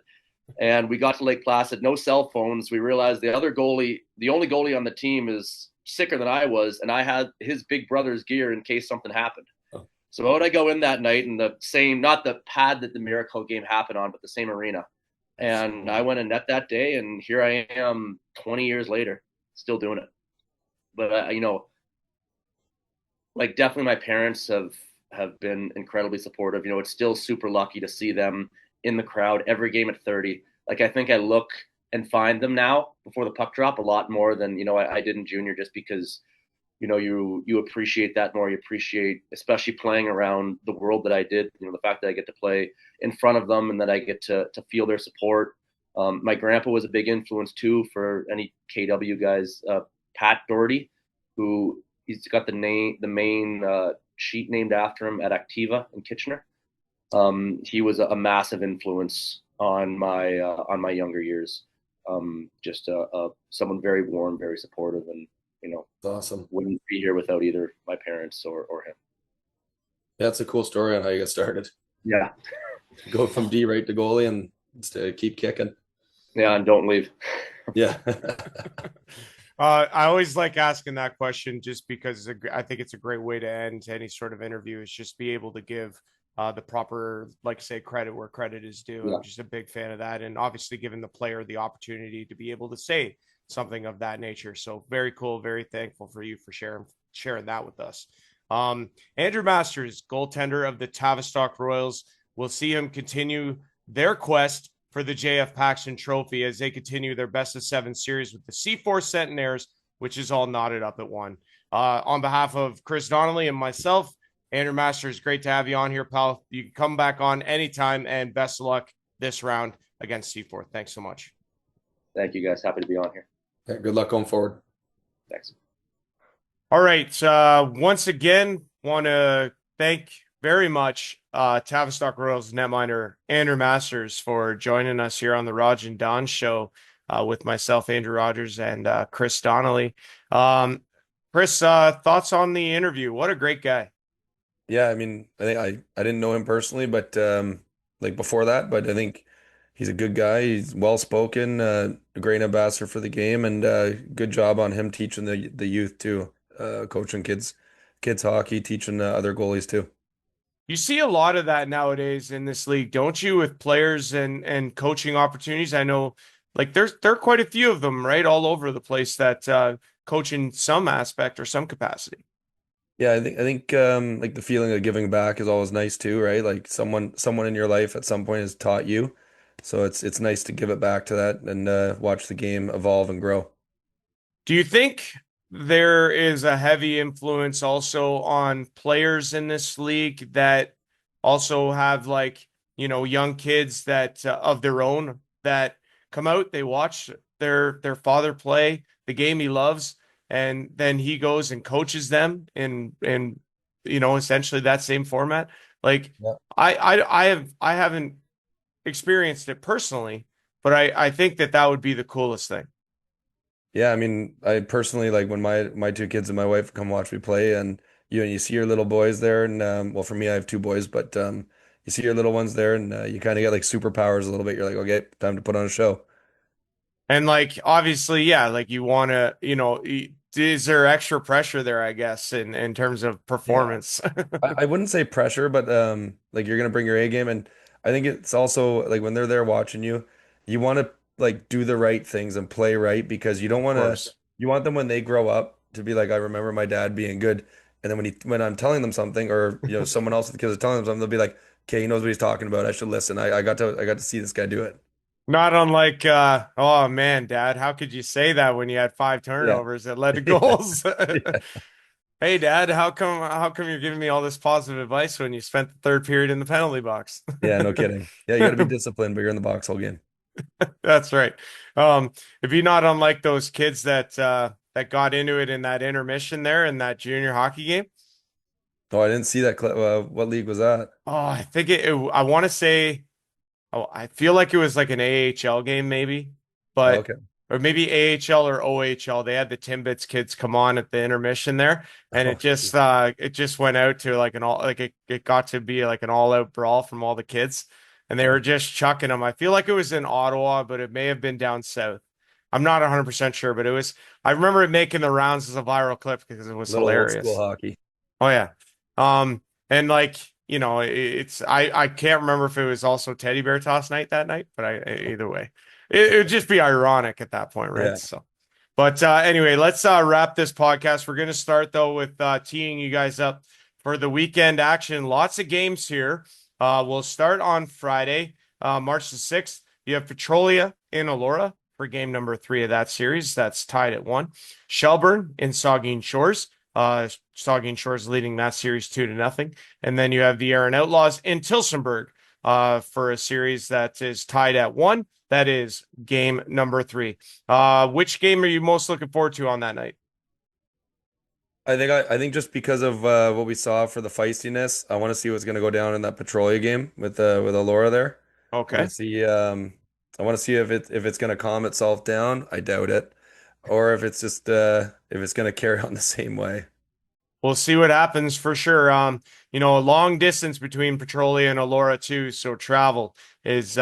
And we got to Lake Placid, no cell phones. We realized the only goalie on the team, is sicker than I was, and I had his big brother's gear in case something happened. So out I go in that night in the same, not the pad that the Miracle game happened on, but the same arena. And I went in net that day, and here I am 20 years later, still doing it. But, you know, like definitely my parents have been incredibly supportive. You know, it's still super lucky to see them in the crowd every game at 30. Like I think I look and find them now before the puck drop a lot more than, you know, I did in junior, just because, you know, you appreciate that more. You appreciate, especially playing around the world that I did, you know, the fact that I get to play in front of them and that I get to feel their support. My grandpa was a big influence too for any KW guys. Pat Doherty, who he's got the main sheet named after him at Activa in Kitchener. He was a massive influence on my younger years. Just someone very warm, very supportive, and That's awesome. wouldn't be here without either my parents or him. Yeah, it's a cool story on how you got started. Yeah, Go from D right to goalie and to keep kicking. yeah, and don't leave. Yeah. I always like asking that question just because I think it's a great way to end any sort of interview is just be able to give the proper, like say, credit where credit is due. Yeah. I'm just a big fan of that. And obviously giving the player the opportunity to be able to say something of that nature. So very cool. Very thankful for you for sharing that with us. Andrew Masters, goaltender of the Tavistock Royals. We'll see him continue their quest for the JF Paxton Trophy as they continue their best of 7 series with the C4 Centenaires, which is all knotted up at 1. On behalf of Chris Donnelly and myself, Andrew Masters, great to have you on here, pal. You can come back on anytime, and best of luck this round against C4. Thanks so much. Thank you, guys. Happy to be on here. Yeah, good luck going forward. Thanks. All right. Once again, want to thank very much Tavistock Royals netminder Andrew Masters for joining us here on the Rodg and Don show with myself, Andrew Rogers, and Chris Donnelly. Chris, thoughts on the interview? What a great guy. Yeah, I mean, I think I didn't know him personally, but like before that, but I think he's a good guy. He's well spoken, a great ambassador for the game, and good job on him teaching the youth too, coaching kids hockey, teaching other goalies too. You see a lot of that nowadays in this league, don't you, with players and coaching opportunities? I know like there are quite a few of them, right, all over the place that coach in some aspect or some capacity. Yeah, I think like the feeling of giving back is always nice too, right? Like someone in your life at some point has taught you. So it's nice to give it back to that and watch the game evolve and grow. Do you think there is a heavy influence also on players in this league that also have like, young kids that of their own that come out, they watch their father play the game he loves, and then he goes and coaches them in essentially that same format. Like Yeah. I haven't experienced it personally, but I think that would be the coolest thing. Yeah, I mean, I personally like when my two kids and my wife come watch me play, and you see your little boys there, and well, for me, I have two boys, but you see your little ones there, and you kind of get like superpowers a little bit. You're like, okay, time to put on a show. And like obviously, yeah, like you want to, is there extra pressure there, I guess, in terms of Yeah. performance? I wouldn't say pressure, but like you're gonna bring your A game, and I think it's also like when they're there watching you, you want to like do the right things and play right because you don't Of want to. course. You want them when they grow up to be like, I remember my dad being good, and then when I'm telling them something, or someone else with the kids is telling them something, they'll be like, okay, he knows what he's talking about. I should listen. I got to see this guy do it. Not unlike oh man, Dad, how could you say that when you had 5 Yeah, turnovers that led to yeah, goals? yeah, Hey Dad, how come you're giving me all this positive advice when you spent the third period in the penalty box? yeah. No kidding. Yeah, you got to be disciplined, but you're in the box whole game. That's right. If you're not unlike those kids that got into it in that intermission there in that junior hockey game. Oh, I didn't see that clip. What league was that? Oh, I think I want to say, oh, I feel like it was like an AHL game, maybe, Oh, but okay. or maybe AHL or OHL. They had the Timbits kids come on at the intermission there, and Oh, it just went out to like an all like it got to be like an all out brawl from all the kids, and they were just chucking them. I feel like it was in Ottawa, but it may have been down south. I'm not 100% sure, but it was. I remember it making the rounds as a viral clip because it was little old school hilarious. hockey. Oh yeah. And like, it's I can't remember if it was also teddy bear toss night that night, but either way. It would just be ironic at that point, right? Yeah. So but anyway, let's wrap this podcast. We're gonna start though with teeing you guys up for the weekend action. Lots of games here. We'll start on Friday, March the 6th. You have Petrolia in Elora for game number 3 of that series. That's tied at 1. Shelburne in Saugeen Shores. Saugeen Shores leading that series 2-0. And then you have the Aaron Outlaws in Tilsonburg for a series that is tied at 1. That is game number 3. Which game are you most looking forward to on that night? I think just because of what we saw for the feistiness, I want to see what's going to go down in that Petrolia game with Alora there. I want Okay. to see I want to see if it's going to calm itself down. I doubt it, or if it's just if it's going to carry on the same way. We'll see what happens for sure. A long distance between Petrolia and Elora too, so travel is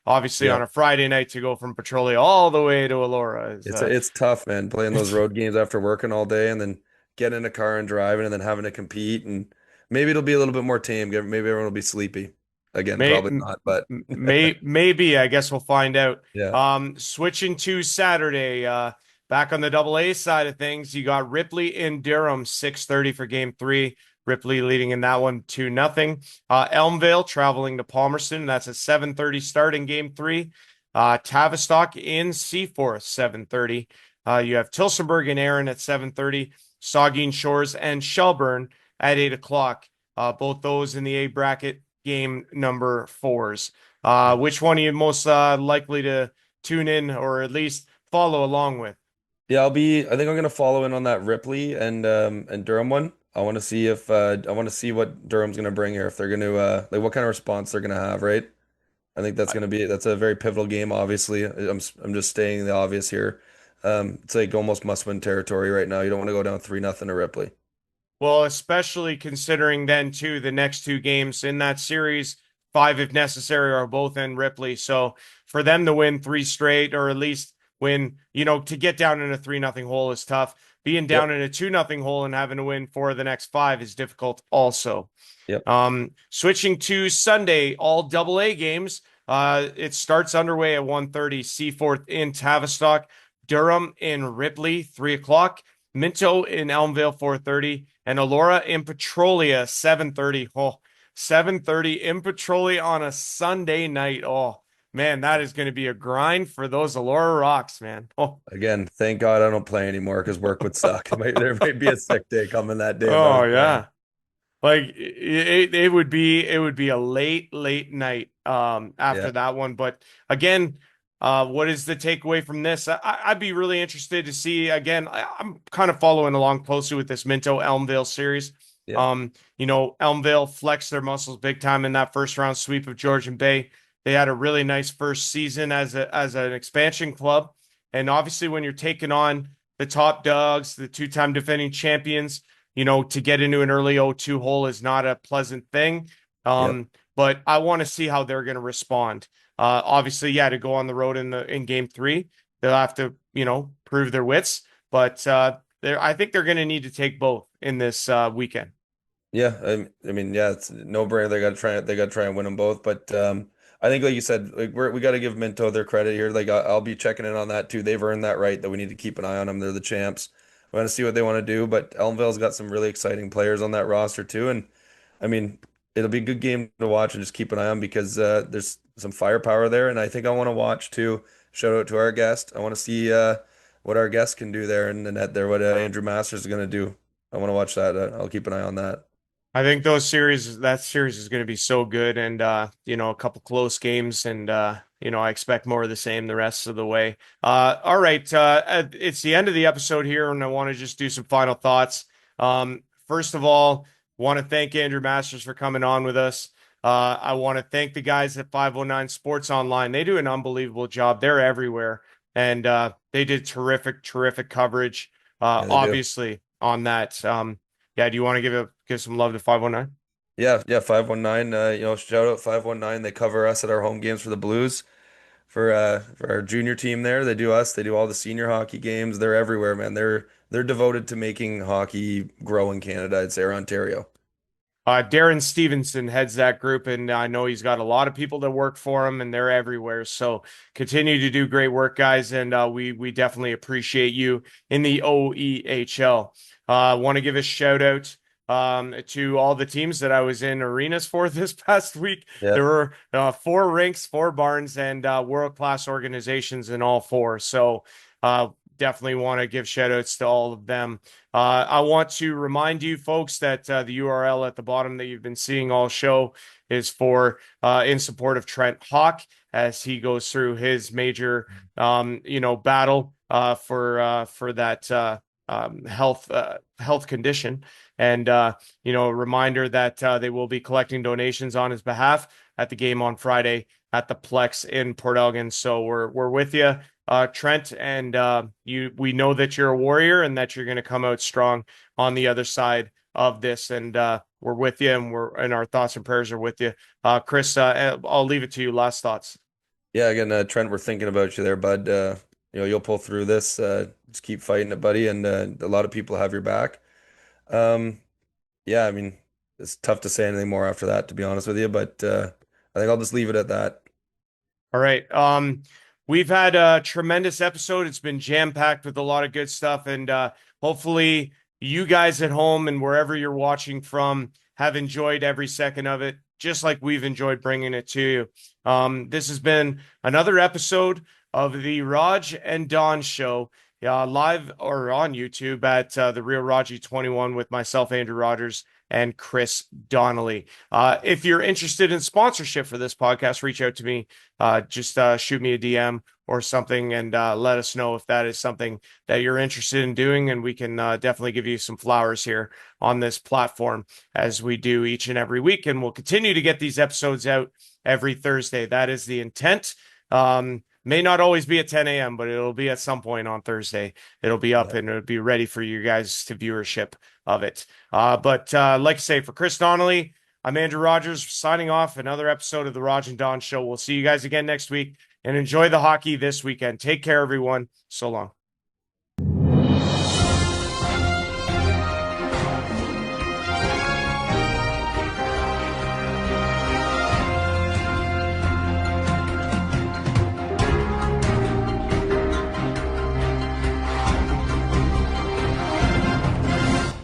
obviously Yeah, on a Friday night to go from Petrolia all the way to Elora is it's tough, man, playing those it's road games after working all day and then getting in a car and driving and then having to compete and maybe it'll be a little bit more tame. Maybe everyone will be sleepy. Again, May, probably not, but maybe I guess we'll find out. yeah, Switching to Saturday, back on the double A side of things, you got Ripley in Durham, 6:30 for game 3. Ripley leading in that one 2-0. Elmvale traveling to Palmerston. That's a 7:30 start in game 3. Tavistock in Seaforth, 7:30. You have Tilsonburg and Aaron at 7:30. Saugeen Shores and Shelburne at 8 o'clock. Both those in the A bracket game number 4s. Which one are you most likely to tune in or at least follow along with? yeah. I think I'm gonna follow in on that Ripley and Durham one. I want to see if I want to see what Durham's gonna bring here. If they're gonna like what kind of response they're gonna have, right? I think that's a very pivotal game. Obviously, I'm just stating the obvious here. It's like almost must-win territory right now. You don't want to go down 3-0 to Ripley. Well, especially considering then too the next two games in that series, 5 if necessary, are both in Ripley. So for them to win 3 straight or at least win, to get down in a 3-0 hole is tough. Being Yep, down in a 2-0 hole and having to win 4 of the next 5 is difficult also. yep, Switching to Sunday, all double A games. It starts underway at 1:30. Seaforth in Tavistock, Durham in Ripley, 3 o'clock. Minto in Elmvale, 4:30, and Elora in Petrolia, 7:30. Oh, 7:30 in Petrolia on a Sunday night. Oh, man, that is going to be a grind for those Elora Rocks, man. Oh, Again, thank God I don't play anymore because work would suck. There might be a sick day coming that day if I oh was playing. yeah. Like it would be a late night after Yeah, that one. But again, what is the takeaway from this? I'd be really interested to see again. I'm kind of following along closely with this Minto Elmvale series. yeah, Elmvale flexed their muscles big time in that first round sweep of Georgian Bay. They had a really nice first season as an expansion club. And obviously when you're taking on the top dogs, the two-time defending champions, to get into an early 0-2 hole is not a pleasant thing. yep. But I want to see how they're going to respond. Obviously, yeah, to go on the road in game 3, they'll have to, prove their wits. But I think they're going to need to take both in this weekend. Yeah, I mean, yeah, it's no brainer. They got to try and win them both. But I think, like you said, like we got to give Minto their credit here. Like I'll be checking in on that too. They've earned that right that we need to keep an eye on them. They're the champs. We want to see what they want to do. But Elmvale's got some really exciting players on that roster too. And I mean, it'll be a good game to watch and just keep an eye on because there's some firepower there. And I think I want to watch too. Shout out to our guest. I want to see what our guest can do there in the net there. What Andrew Masters is going to do. I want to watch that. I'll keep an eye on that. I think that series is going to be so good and a couple close games and I expect more of the same the rest of the way. All right, it's the end of the episode here and I want to just do some final thoughts. First of all, want to thank Andrew Masters for coming on with us. I want to thank the guys at 509 Sports Online. They do an unbelievable job. They're everywhere and they did terrific coverage Yeah, they do. obviously on that. Yeah, do you want to give some love to 519? Yeah, 519. Shout out 519. They cover us at our home games for the Blues. For our junior team there, they do us. They do all the senior hockey games. They're everywhere, man. They're devoted to making hockey grow in Canada, I'd say, or Ontario. Darren Stevenson heads that group, and I know he's got a lot of people that work for him, and they're everywhere. So continue to do great work, guys, and we definitely appreciate you in the OEHL. Want to give a shout out to all the teams that I was in arenas for this past week. Yeah. There were 4 rinks, 4 barns, and world-class organizations in all 4. So definitely want to give shout outs to all of them. I want to remind you folks that the URL at the bottom that you've been seeing all show is for in support of Trent Hawk as he goes through his major battle for that health condition. And a reminder that they will be collecting donations on his behalf at the game on Friday at the Plex in Port Elgin. So we're with you, Trent, and we know that you're a warrior and that you're going to come out strong on the other side of this. And we're with you, and our thoughts and prayers are with you. Chris, I'll leave it to you. Last thoughts. Yeah, again, Trent, we're thinking about you there, bud. You'll pull through this. Just keep fighting it, buddy. And a lot of people have your back. Yeah, I mean, it's tough to say anything more after that, to be honest with you. But I think I'll just leave it at that. All right. We've had a tremendous episode. It's been jam-packed with a lot of good stuff, and hopefully you guys at home and wherever you're watching from have enjoyed every second of it, just like we've enjoyed bringing it to you. This has been another episode of the Rodg and Don Show, live or on YouTube at the Real Rodgy 21 with myself, Andrew Rogers, and Chris Donnelly. If you're interested in sponsorship for this podcast, reach out to me. Just shoot me a DM or something and let us know if that is something that you're interested in doing. And we can definitely give you some flowers here on this platform as we do each and every week. And we'll continue to get these episodes out every Thursday. That is the intent. May not always be at 10 a.m., but it'll be at some point on Thursday. It'll be up and it'll be ready for you guys to viewership of it. But like I say, for Chris Donnelly, I'm Andrew Rogers signing off another episode of the Rodg and Don Show. We'll see you guys again next week and enjoy the hockey this weekend. Take care, everyone. So long.